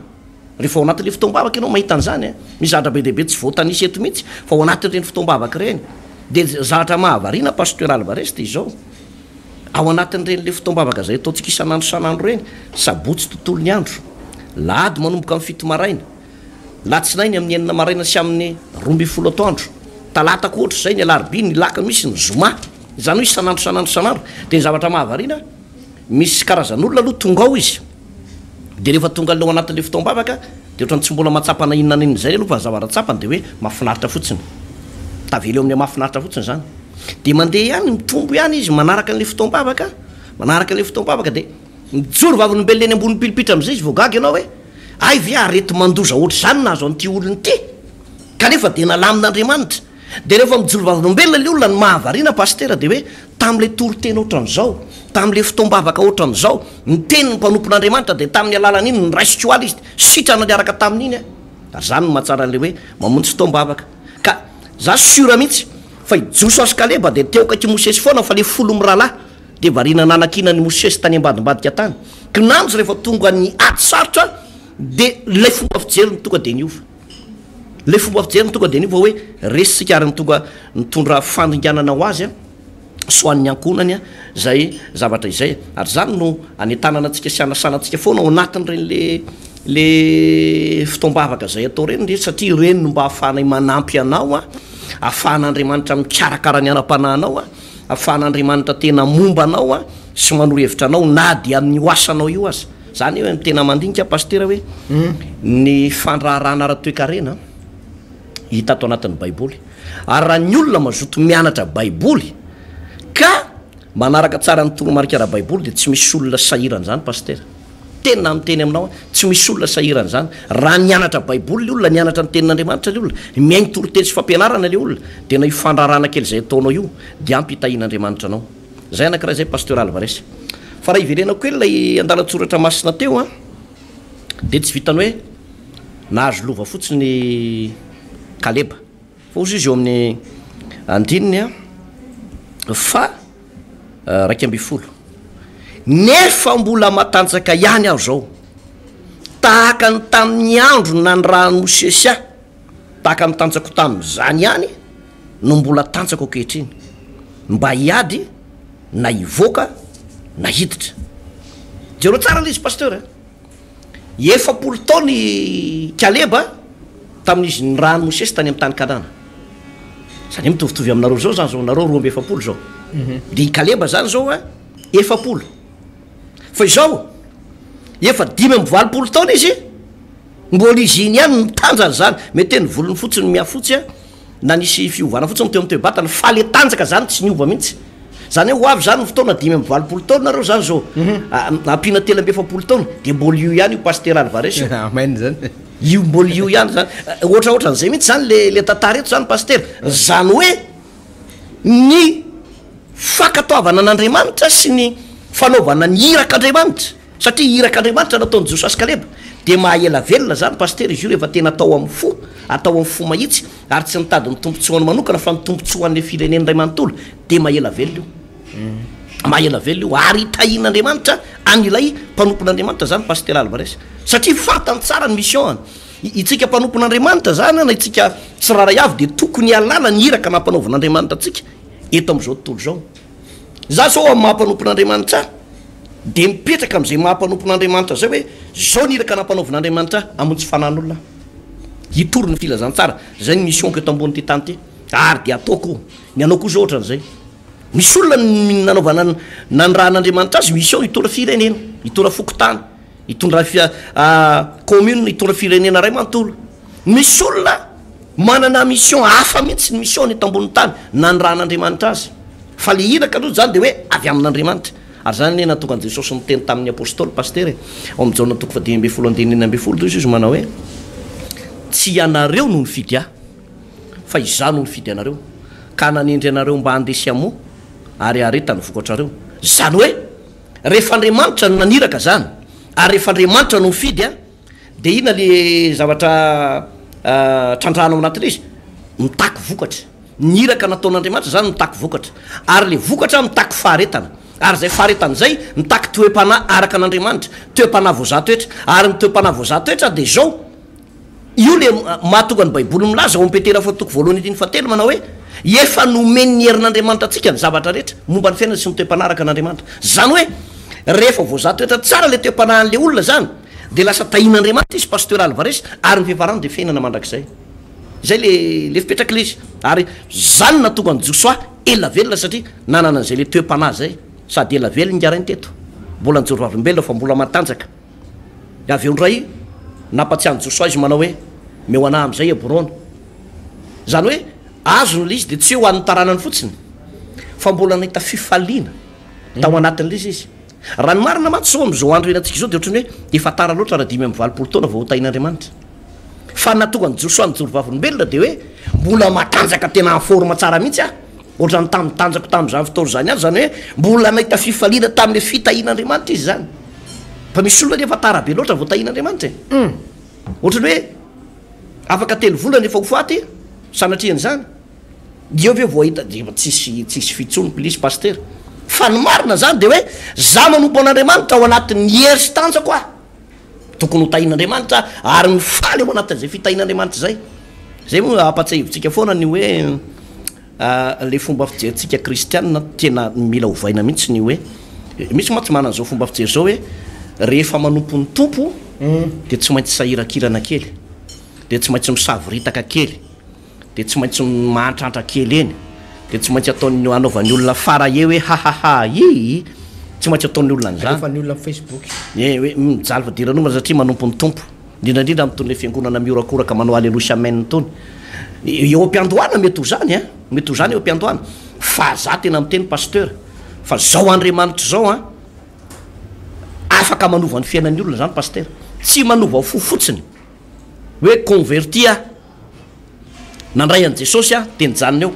rehefa ao anatin'le fotoam-bavaka ianao mahita an'zany mizatra be dehibe tsy voatanisy eto mihitsy fa ao anatin'ireny fotoam-bavaka reny de zavatra mahavariana pasteur Alvarez de izao ao anatin'ireny le fotoam-bavaka zay ataontsika isan'andro san'andro reny sabotsy tontolo ny andro lahady manomboka amin'ny fito maraina latsinainy amin'ny enina maraina sy amin'ny 12 atoandro talata ko ohatra zay ny alarobia ny laka misy ny zoma zany hoe san'andro de ny zavatra mahavariana misy karazan'olona aloha tonga ao izy de rehefa tonga leo anatin'le fotoam-bavaka de ohatrany tsy mbola matsapana inona niny zay aloha fa zavatra tsapany de hoe mahafinaritra fotsiny tavela eo amin'ny mahafinaritra fotsiny zany de mandeha ihany mitombo ihany izy manaraka an'le fotoam-bavaka manaraka an'le fotoam-bavaka de mijoro vavolombelona eny ambony pilipitra am'izay izy voagaga ianao hoe ay ve arety mandoza ohatry zany nazo an'ity olony ty kanefa de nalamin'Andriamanitra de rehefa mijoro vavolombelona le olona ny mahavariana paster de hoe tam'le toroteny ohatran'izao tam'le fotoam-bavaka ohatran'izao ny teny ny mpanompon'Andriamanitra de tamin'ny alalan'iny ny raisiko aly izy sitrana niaraka tamin'iny ary zany no mahatsara an'le hoe mamonjy fotoam-bavaka ka za sura mihitsy fa Josoa sy Kaleba de teo akaiky Mosesy foana fa le folo mirahalahy de variana nanakina ny Mosesy tany ambadimbadika tany kinanjo rehefa tonga ny ady sarotra de le fomba fijery ny tonga de niova le fomba fijery ny tonga de niova hoe resitsika ary tonga nitondra fandringanana ho azy soan'ny ankonany zay zavatra izay ary zany no anetanana antsika sy anasanantsika foana ao anatin'ireny le fotoam-bavaka zay atao reny de satria reny no mba hahafahanay manampy anao ahafahan'Andriamanitra mikarakara ny anam-panahinao ahafahan'Andriamanitra tena momba anao sy manoro hevitra anao na de amin'ny oasanao io azy zany hoe tena mandinika paster hoe ny fandraharahana ara-toekarena hita ato anatin'ny baiboly ary raha ny olona mazoto mianatra baiboly ka manaraka tsara ny toromarika ara-baiboly de tsy misy olona sahirana zany paster tena miteny aminao tsy misy olona sahirana zany raha nianatra baiboly le olona nianatra ny tenin'Andriamanitra le olona miainy toroteny sy fampianarana le olona de na io fandraharahana kely zay ataonao io de ampy hitahin'Andriamanitra anao zay anakiraha zay pasteur Alvarez fa raha iverenako hoe lay andalatsoratra masina teo de tsy vitany hoe nahazo lova fotsiny Kaleba fa ozy izy eo amin'ny andininy fa 12 nefa mbola matanjaka ihany aho zao tahaka ny tamin'ny andro nanyrahany Mosesy tahaka ny tanjako tamin'izany ihany no mbola tanjako ankehitriny mba hiady na hivoaka na hiditra jereo tsara le izy pasteur 70 taony Kaleba tamin'izy ny rano mosesy tany amin'ny tany kanana zany hoe mitovitovy aminareo zao zany zao nareo 2 zao de Kaleba zany zao a 7 fa izao efa 5 taona izy mbola izy iny ihany mitanja zany mety ny volony fotsiny miafotsy a na nisy fiovana fotsiny teo amin'ny toe-batany fa le tanjaka zany tsy niova mihitsy zany hoe ho avy zany fotoana 5 taona nareo zany zao ampina 7 taona de mbola io ihany io pasteur Alvarez
maina zany
io mbola io ihany zany ohatraohatran'izay mihitsy zany le tantara eto zany pasteur zany hoe ny fakatoavana an'Andriamanitra sy ny fanaovana ny irak'Andriamanitra satria irak'Andriamanitra nataony Josua sy Kaleba de mahaela velona zany pasteur izy io rehefa tena atao amin'ny fo atao amin'ny fo mahitsy ary tsy mitady ny tombontsoany manokana fa ny tombontsoan'le firenen'iray manontolo de mahaela velona io mahaela velona io ary itahin'Andriamanitra an'ilay mpanompon'Andriamanitra zany pasteur Alvarez satria fantany tsara ny mission itsika mpanompon'Andriamanitra zany na itsika tsy raray avy de tokony alala ny iraka nampanaovan'Andriamanitra atsika eto am'izao tontolo zao za zao amin'ny mahampanompon'Andriamanitra de mipetraka am'izay mahampanompon'Andriamanitra zay hoe zao ny iraka nampanaovan'Andriamanitra amonjy fanan'olona hitory ny filazantsara zay ny mission ko eto ambony ty tany ty ary de ataoko ny anao koa zao ohatran'izay misy olona nanaovana nan raha an'Andriamanitra azy mission hitora firenena hitora fokotany hitondra commune hitondra firenena ray manontolo misy olona manana mission hafa mihitsy ny mission ny eto ambony tany nan raha an'Andriamanitra azy fa le iraka aloha zany de hoe avy amin'Andriamanitra ary zany natoka an Jesosy niteny tamin'ny apôstôly pasteur ao amin'ny jaona toko 10 toy izy manao hoe tsy ianareo no nifidy ahy fa izaho no nifidy anareo ka nanendry anareo mba handesy amo ary areta ny vokatrareo zany hoe rehefa Andriamanitra no naniraka zany ary rehefa Andriamanitra no mifidy a de ina le zavatra trandrano anatin'le izy mitaky vokatra niraka nataon'Andriamanitra zany mitaky vokatra ary le vokatra mitaky faharetana ary zay faharetana zay mitaky toe-panahy araka an'Andriamanitra toe-panahy voazatoetra ary ny toe-panahy voazatoetra de zao io le mahatonga ny baiboly milaza ao am-petera fatoko voalohany 7 manao hoe efa nomeny ny herin'Andriamanitra atsika ny zavatra rehetra momba ny fiainana sy ny toe-panahy araka an'Andriamanitra zany hoe rehefa voazatoetra tsara le toe-panahy an'le olona zany de lasa tahin'Andriamanitra izy pasteur Alvarez ary ny fiavarany de fiainana mandrakizay zay le fipetraka le izy ary zany natonga ny Josua ela velona satria nanana an'izay le toe-panahy zay sady ela velona ngarainy teto mbola njoro avim-belona fa mbola matanjaka avy eo ndray nampatsiany Josua izy manao hoe meo anahy am'izay Hebrona zany hoe azony le izy de tsy ho an'ny taranany fotsiny fa mbola nahita fifaliana tao anatin'le izy raha ny marina maty zao am'izao andro enatsika zao de ohatrany hoe efa tara loatra raha 5 taona vao hotahin'Andriamanitra fa natonga ny Josua ny joro vavolombelona de hoe mbola matanjaka tena forma tsara mihitsy a ohatrany tamitanjako tam'izany fotoana zany any zany hoe mbola nahita fifaliana tamin'le fitahin'Andriamanitra izy zany fa misy olona nefa tara be loatra vao tahin'Andriamanitra ohatrany hoe afaka 3 volana efa ho faty sanatriany zany dio ve voahita de tsisy fitsony polisy pasteur fa ny marina zany de hoe za manompo an'Andriamanitra ao anatin'ny hery sy tanjako a tokony ho tahin'Andriamanitra ary ny faly ao anatin'izay fitahin'Andriamanitra zay moa apatsahivitsika foana ny hoe le fomba fijerytsika kristianina tena mila hovaina mihitsy ny hoe misy ma tsy manana zao fomba fijery zao hoe rehefa manompo ny tompo de tsy maintsy sahirakirana kely de tsy maintsy misaviritaka kely de tsy maintsy mahantratra kely eny de tsy maintsy ataony anaovan'ny olona farahe hoe hahaha tsy maintsy ataon'ny olona an'izany
fa ny olona Facebook
hoe mijaly fadiranoma satria manompo ny tompo indrindrandrindra am'tony le fiangonana miorakoraka manao alelosia amen tony eo am-piandohana mety ho zany a mety ho zany eo am-piandohana fa za tena amiteny pasteur fa zao Andriamanitra zao a afaka manova ny fiainan'ny olona zany pasteur tsy manova ho fo fotsiny hoe converti a nandray an' Jesosy a de nijanona eo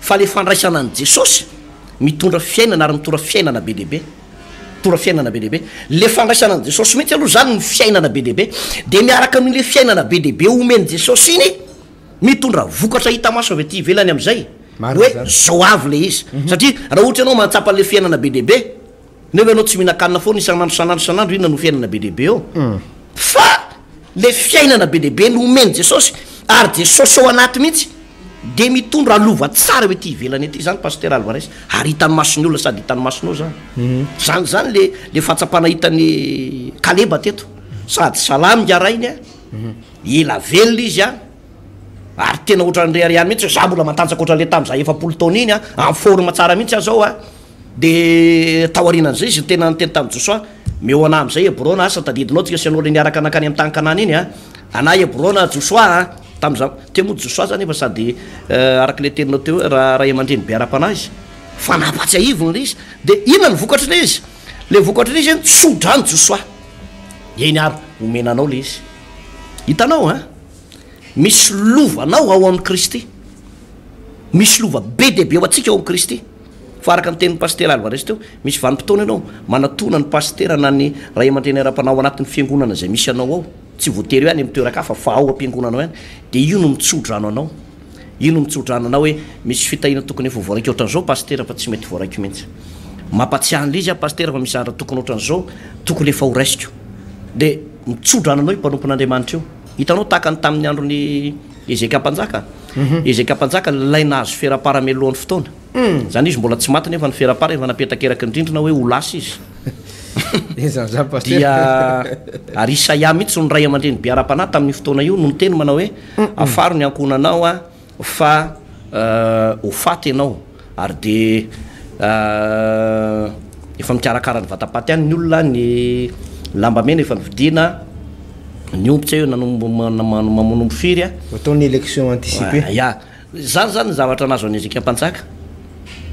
fa le fandraisana an' Jesosy mitondra fiainana ary mitondra fiainana be dehibe tora fiainana be dehibe le fandraisana an' Jesosy mihitsy aloha zany ny fiainana be dehibe de miaraka amin'le fiainana be dehibe omeny Jesosy iny mitondra vokatra hita maso avy aty ivelany am'izay hoe zao avy le izy satria raha ohatra ianao mantsapa le fiainana be dehibe nefa ianao tsy mihinan-kanina foana isanandro inona no fiainana be dehibe eo fa le fiainana be dehibe no omeny Jesosy ary Jesosy ao anaty mihitsy de mitondra alova tsara hoe ty ivelany aty zany pasteur Alvarez ary hitany masony olona sady hitany masonao zany zany le fahatsapana hitany Kaleba teto sady salamy ngarainy a ela velona izy a ary tena ohatran'reary ihany mihitsy za mbola matanjaka ohatran'le tam'izay 70 taona iny a amin'ny forme tsara mihitsy azao a de taorianan'izay izy tena nyteny tamin'ny Joshua meoana am'izay Hebrona asa tadidinao tsika sy anao le niaraka nakany amin'ny tany-kanana iny a ana Hebrona Joshua tam'za temo Joshua zany efa sady araka le teninao teo raha aman-dreny biara-panahy izy fa napatsy aivony le izy de inona ny vokatry le izy le vokatry le izy tsodrany Joshua eny ary omenanao le izy hitanao a misy lovanao ao amin'ny Kristy misy lova be deabe ao atsika ao amin'ny Kristy fa araka ny tenin'ny pasteur Alvarez teo misy vanim-potoana ianao manatona ny pasteur na ny ray aman-dreny ara-panao anatin'ny fiangonana zay misy anao ao tsy voatery ihany mitoerakafa fa ao am-piangonanao ihany de io no mitsodrano anao io no mitsodrano anao hoe misy fitahina tokony efa voaraika ohatran'izao pasteur fa tsy mety voaraiko mihitsy mampatsiahany le izy a pasteur fa misy ara tokony ohatran'izao tokony efa ho raisiko de mitsodrano anao mpanompon'Andriamanitra io hitanao tahakany tamin'ny andron'ny Ezeka mpanjaka Ezeka mpanjaka lay nahazo fera-paramelohan'ny fotoana zany izy mbola tsy maty nefa ny fera-para efa napetraka eraky ny rindrina hoe ho lasa izy dia ary Isaia mihitsy ny ray aman-dreny biara-panahy tamin'ny fotoana io no niteny manao hoe afaro ny ankonanao a fa ho faty ianao ary de efa mikarakara ny vatapaty ihany ny olona ny lamba mena efa nividiana ny ombitsy eo mamonombo firy a
ataony élection anticipée
ya zany zavatra nazo any Ezeka mpanjaka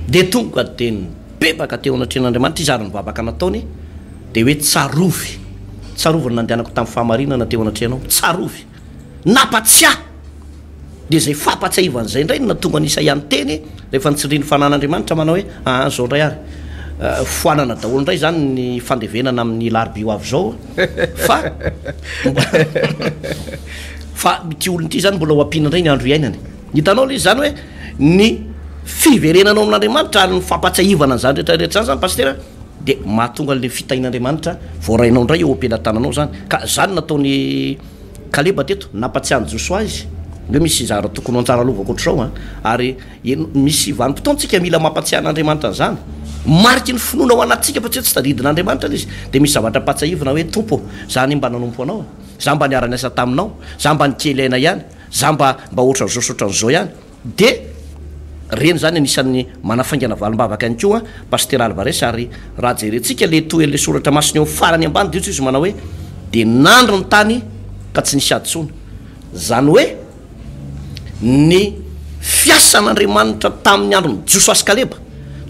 de tonga de nibebaka teo anatren'Andriamanitra izary ny babaka nataony de hoe tsarovy nandehanako tamin'ny fahamarinana teo anatrehanao tsarovy napatsiah de zay fapatsiahivan'izay indray natonga ny Isaia ny teny rehefa nitsiriny fanan'Andriamanitra manao hoe zao ndray ary foanana daholo indray zany ny fandevenana amin'ny larbi ho avy zao fa ty olony ty zany mbola ho ampina indray ny andro iainany hitanao le izy zany hoe ny fiverenanao amin'Andriamanitra ary ny fampatsiahivana an'izany rehetrarehetra zany zany pasteur de mahatonga le fitahin'Andriamanitra voarainao indray eo ampelantananao zany ka zany nataony Kaleba teto napatsiahany Joshua izy hoe misy zara tokony antsara lovako ohatr'izao ary misy vanim-potoantsika mila mampatsiahan'Andriamanitra zany mariky ny finoana ao anatsika fa tsy tsy tadidin'Andriamanitra le izy de misy zavatra patsiahivana hoe tompo zany mba nanompo anao za mba niara-ny asa taminao za mba nikely aina ihany za mba ohatran'izao sy ohatran'izao ihany de reny zany anisan'ny manafaingana valim-bavaka ihany koa pasteur Alvarez ary raha jerentsika le toele soratra masiny eo farany ambany de izy manao hoe de nandro ny tany ka tsy nisy adytsona zany hoe ny fiasan'Andriamanitra tamin'ny andron'ny Joshua sy Kaleba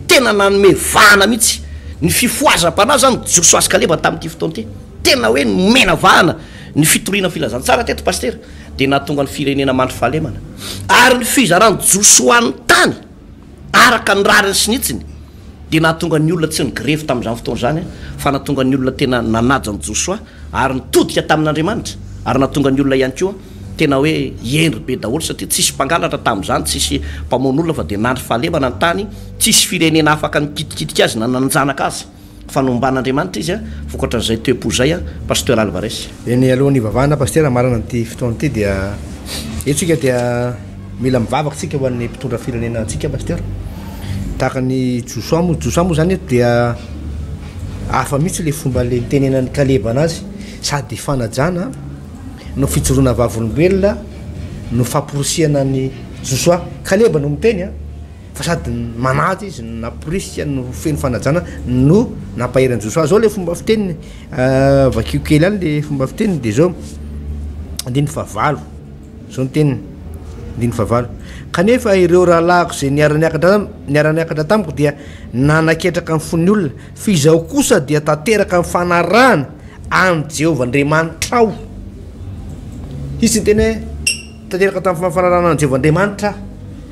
tena nanome vahana mihitsy ny fifoazam-panahy zany Joshua sy Kaleba tamin'ity fotoana ty tena hoe mena vahana ny fitoriana filazantsara teto pasteur de nahatonga ny firenena mandry fahalemana ary ny fizarany Joshua ny tany araka ny rariny sy nitsiny de nahatonga ny olona tsy nigrefy tamin'izany fotoana zany fa nahatonga ny olona tena nanaja ny Joshua ary nitodika tamin'Andriamanitra ary nahatonga ny olona ihany koa tena hoe endry be daholo satria tsisy mpangalatra tamin'izany tsisy mpamoan'olona fa de nandry fahalemana ny tany tsisy firenena afaka nikitikitika azy na nanjanaka azy fa nomban'Andriamanitra izy a vokatran'izay toepo zay a pasteur Alvarez
eny alohan'ny ivavahana pasteur marana n'ity fotoana ty dia etsika dia mila mivavaka tsika ho an'ny mpitondra firenena antsika pasteur tahaka ny Joshua moa zany eto dia hafa mihitsy le fomba le nitenenan'ny Kaleba anazy sady fanajana no fijoroana vavolombelona no famporosiana ny Joshua Kaleba no miteny fa sady manaty izy naporisika no feno fanajana no nampaheran'ny Joshua zao le fomba fiteniny vakio kely any le fomba fiteniny de zao 15 zao nyteniny 15 kanefa ireo rahalahako zay niara-niakatra tamiko dia nanaketraka amin'ny fon'ny olona fa izaho kosa dia tanteraka amin'ny fanarahana any Jehovah Andriamanitra ao izy ny teny hoe tanteraka tamin'ny fanarahana any Jehovah Andriamanitra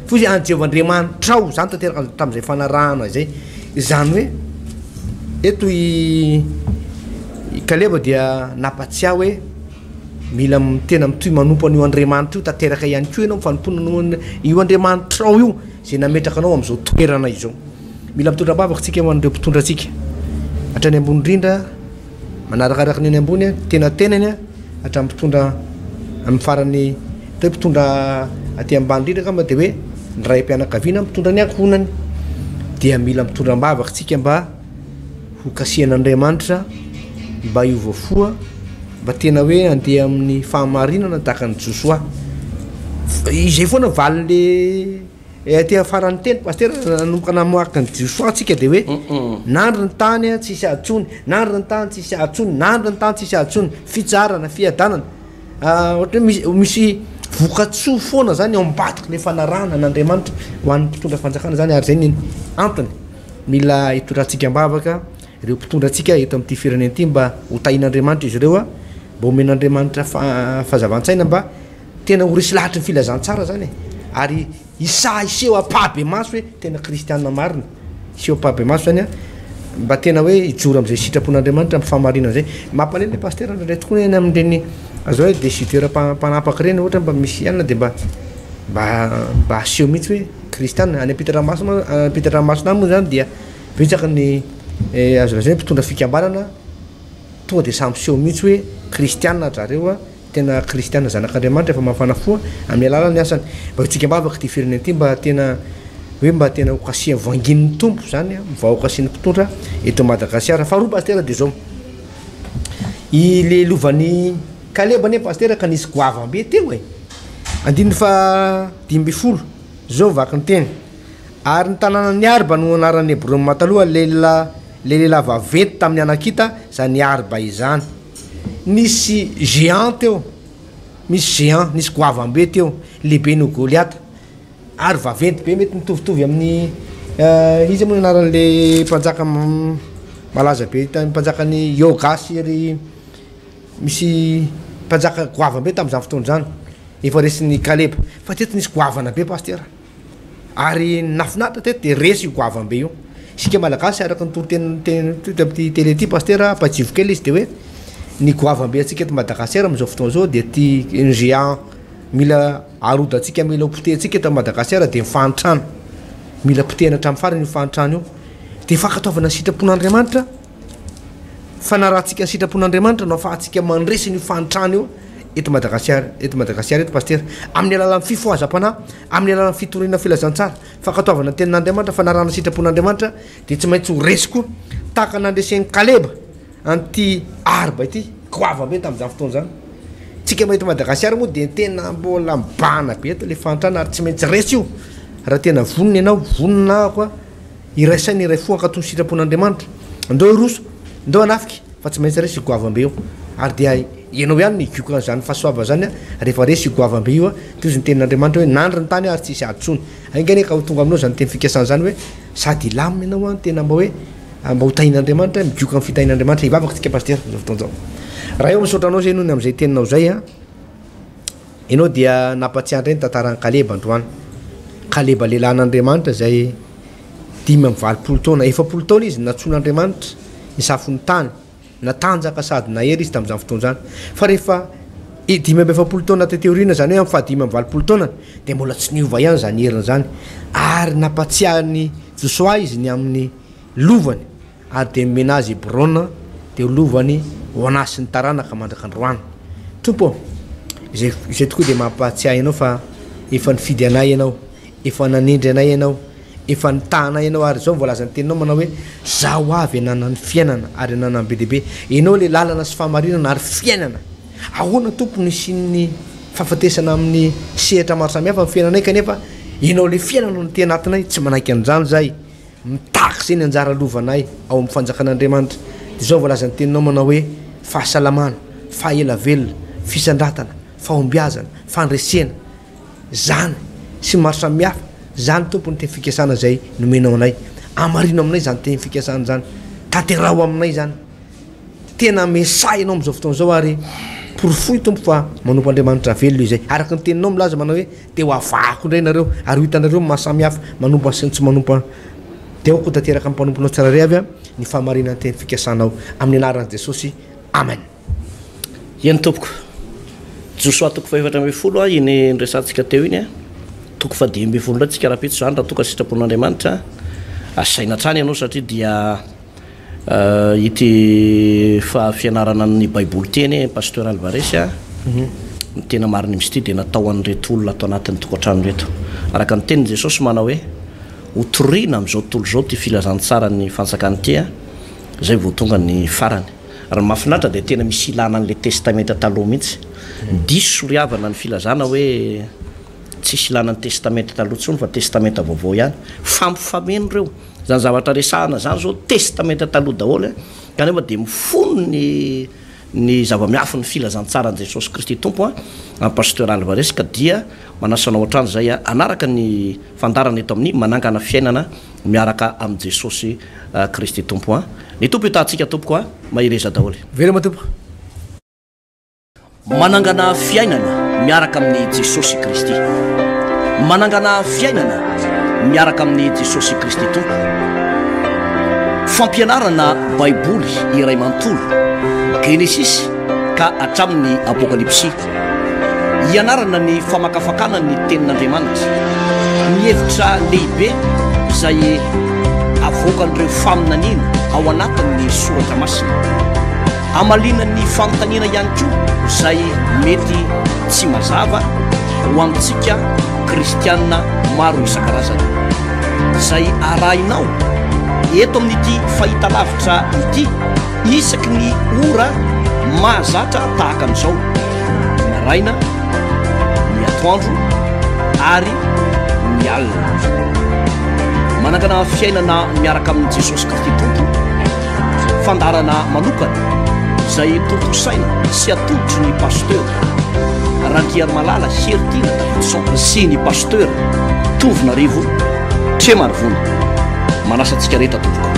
fa izy any Jehovah Andriamanitra ao zany tanteraka tamin'izay fanarahana zay zany hoe eto i Kaleba dia napatsiah hoe mila tena mitoy manompo an'io Andriamanitra io tanteraka ihany koa ianao mifanompoana io Andriamanitra ao io zay nametraka anao am'izao toerana izao mila mitondra-bavaka tsika hoan'ireo mpitondra atsika hatrany ambony indrindra manarakaraka ny any ambony tenatenany hatramin'ny mpitondra amin'ny farany toe mpitondra aty ambany indrindra kama de hoe ny ray am-pianakaviana mitondra ny ankonany dia mila mitondra-bavaka tsika mba ho kasihan'Andriamanitra mba iovafoa mba tena hoe andeha amin'ny fahamarinana tahaka ny Joshua izay foana valy le ty afarany teny paster nanomboka namoaka ny Joshua tsika de hoe nandro ny tany tsisy atsony nandro ny tany tsisy atsony nandro ny tany tsisy atsony fitsarana fiadanana ohatra misy vokatsoa foana zany ao ambatiky le fanarahana n'Andriamanitra ho an'ny mpitondra fanjakana zany ary zay ny antony mila hitondrantsika ambavaka ireo mpitondrantsika eto amin'ity firenena ity mba ho tahin'Andriamanitra izy ireo mba omen'Andriamanitra fahazavantsaina mba tena ho resy lahatry ny filazantsara zany ary iseho apabe maso hoe tena kristianina marina iseho apabe maso zany mba tena hoe hijoro am'izay sitrapon'Andriamanitra amin'ny famarinana zay mampaneny le paster ndray tokoa eny amin'ireny azo hoe décideur mpanapaka reny ohatra mba misy ianina de mba aseho mihitsy hoe kristianina any Ampitramasina moa zany dia betsaka ny azo lazay mpitondra fikambanana tonga de samy seho mihitsy hoe kristianina zareo tena kristianina zanak'Andriamanitra efa mafana foa amin'ny alalany asany mba tsika mbavaka ty firenena ity mba tena ho kasia vangin'ny tompo zany mivahoaka sy ny mpitondra eto Madagasikara faharoa paster de zao le lovan'ny Kaleba ne paster ka nisy goavambe teo andiny fa 10 zao vaky ny teny ary ny tanàna ny Arba no anaran'ny Hébreux mataloha le lehilahy vaventy tamin'ny anakita zany Arba izany nisy géant teo misy géant nisy goavambe teo lehibe no Goliata ary vaventy be mety mitovitovy amin'ny izy moa anaran'le mpanjaka malaza be mpanjakany Yogas ry misy mpanjaka goavambe tamin'izany fotoana zany efa resin'ny Kaleba fa teto nisy goavana be paster ary nafinatra teto de resy io goavambe io isika malagasy araka ny toro teny tele ty paster ampajivo kely izy de hoe ny goavambe atsika eto Madagasikara am'izao fotoana zao de ty géant mila arodantsika mila potehitsika eto Madagasikara de mifanitrano mila potehina hatramin'ny farany mifanitrano io de fankataovana sitrapon'Andriamanitra fanarahantsika ny sitrapon'Andriamanitra no afahantsika mandresy ny fanitrano io eto Madagasikara eto paster amin'ny alalan'ny fifohazam-panahy amin'ny alalan'ny fitoriana filazantsara fankataovana tenin'Andriamanitra fanarahana sitrapon'Andriamanitra de tsy maintsy ho resiko tahaka nandresen'ny Kaleba anty Arba ity goavambe tamin'izany fotoana zany tsika mahita Madagasikara moa de tena mbola mibahana be eto le fanitrano ary tsy maintsy resy io raha tena vonona ianao vonona koa iraisainy iray fo ankatony sitrapon'Andriamanitra andeo roso ndeo anafiky fa tsy maintsy resy goavambe io ary de ianao ihany migioka zany fahasoava zany rehefa resy goavambe io toy ny tenin'Andriamanitra hoe nandro ny tany ary tsisy adsony angany ka ho tonga aminao zany teny fikasana zany hoe sady lamina ianao tena mba hoe mba ho tahin'Andriamanitra migioka amin'ny fitahin'Andriamanitra ivavaka tsika paster zao fotoana zao raha eo misaotra anao zay nohony am'izay teninao zay ianao dia nampatsiandra eny tantaran'ny Kaleba androany Kaleba lehilahin'Andriamanitra zay 10 taona efapolo taona izy natson'Andriamanitra nisafony tany natanjaka sady nahery izy tamin'izany fotoana zany fa rehefa 10 taona teteoriana zany hoe fa 10 taona de mbola tsy niova ihany zany heriny zany ary nampatsiahany Joshua izy ny amin'ny lovany ary de menazy Hébrona de lovany ho anasy ny taranaka mandraka androany tompo izay tokoa de mampatsiahy ianao fa efa nifidy anay ianao efa nanendry anay ianao efa nitahanay ianao ary zao mbola azany teninao manao hoe zaho avy ananany fiainana ary ananany be dehibe ianao le lalana sy fahamarinana ary fiainana ahoana tompony sy ny fahafatesana amin'ny sehatra maro samihafa amin'ny fiainanay kanefa ianao le fiainana no ty anatinay tsy manaiky an'izany zay mitaky zay ny anjara lovanay ao amin'ny fanjakan'Andriamanitra de zao mbola azany teninao manao hoe fahasalamana fahela velona fisandratana fahombiazana fandresena zany sy maro samihafa zany tompony teny fikasana zay nomenao anay amarino aminay zany teny fikasana zany tanterao aminay zany tena mesay ianao am'izao fotoana zao ary porofoy tompo fa manompo Andriamanitra velona izay araka ny teninao milaza manao hoe te ho avako indray nareo ary ho hitanareo mahasamihafa manompo sy tsy manompo de ko tanteraka amin'ny mpanomponao tsirairay avy ny fahamarinana teny fikasanao amin'ny anaran'i Jesosy amen
iany tompoko Joshua toko fa 7 iny nresantsika teo iny toko fa 10 ndray tsika raha petso zany raha toka sitrapon'Andriamanitra asaina trany ianao satria dia ity fa fianarana ny baiboly teny pasteur Alvarez ny tena mariny misy ty de natao an'reto olona ato anatin'ny tokantrano reto araka ny tenin Jesosy manao hoe hotoriana am'izao tontolo zao ty filazantsara ny fanjakany ty zay vao tonga ny farany ary mahafinaritra de tena misy ilana an'le testamenta taloha mihitsy diso riavana ny filazana hoe tsisy ilana ny testamenta taloha ntsony fa testamenta vaovao ihany fampifameno reo zany zavatra resahana zany zao testamenta taloha daholo kanefa de mifono ny zava-miafo ny filazantsara an Jesosy Kristy tompo a pasteur Alvarez ka dia manasanao ohatrany zay anaraka ny fandarana eto amin'ny manangana fiainana miaraka am Jesosy Kristy tompo a ny tompo itatsika tompoko a mahireza daholo
veloma tompo
manangana fiainana miaraka amin'ny Jesosy Kristy manangana fiainana miaraka amin'ny Jesosy Kristy tompo fampianarana baiboly iray manontolo Genesis ka hatramin'ny apokalypsy ianarana ny famakafakana ny tenin'Andriamanitra ny hevitra lehibe izay avoakan'ireo faminaniana ao anatin'ny soratra masina amalina ny fanontaniana ihany koa izay mety tsy mazava ho amintsika kristianina maro isan-karazany izay arahinao eto amin'ity fahita lavitra ity isaky ny ora mahazatra tahaka an'izao ny raina ny atoandro ary ny alina manangana fiainana miaraka amin'ny Jesosy Kristy tompo fandarana manokana izay tontosaina sy atolotry ny pasteur Rangiary Malala Hertina Davidson sy ny pasteur Tovinarivo Tremarivony manasantsika rehetra tompoko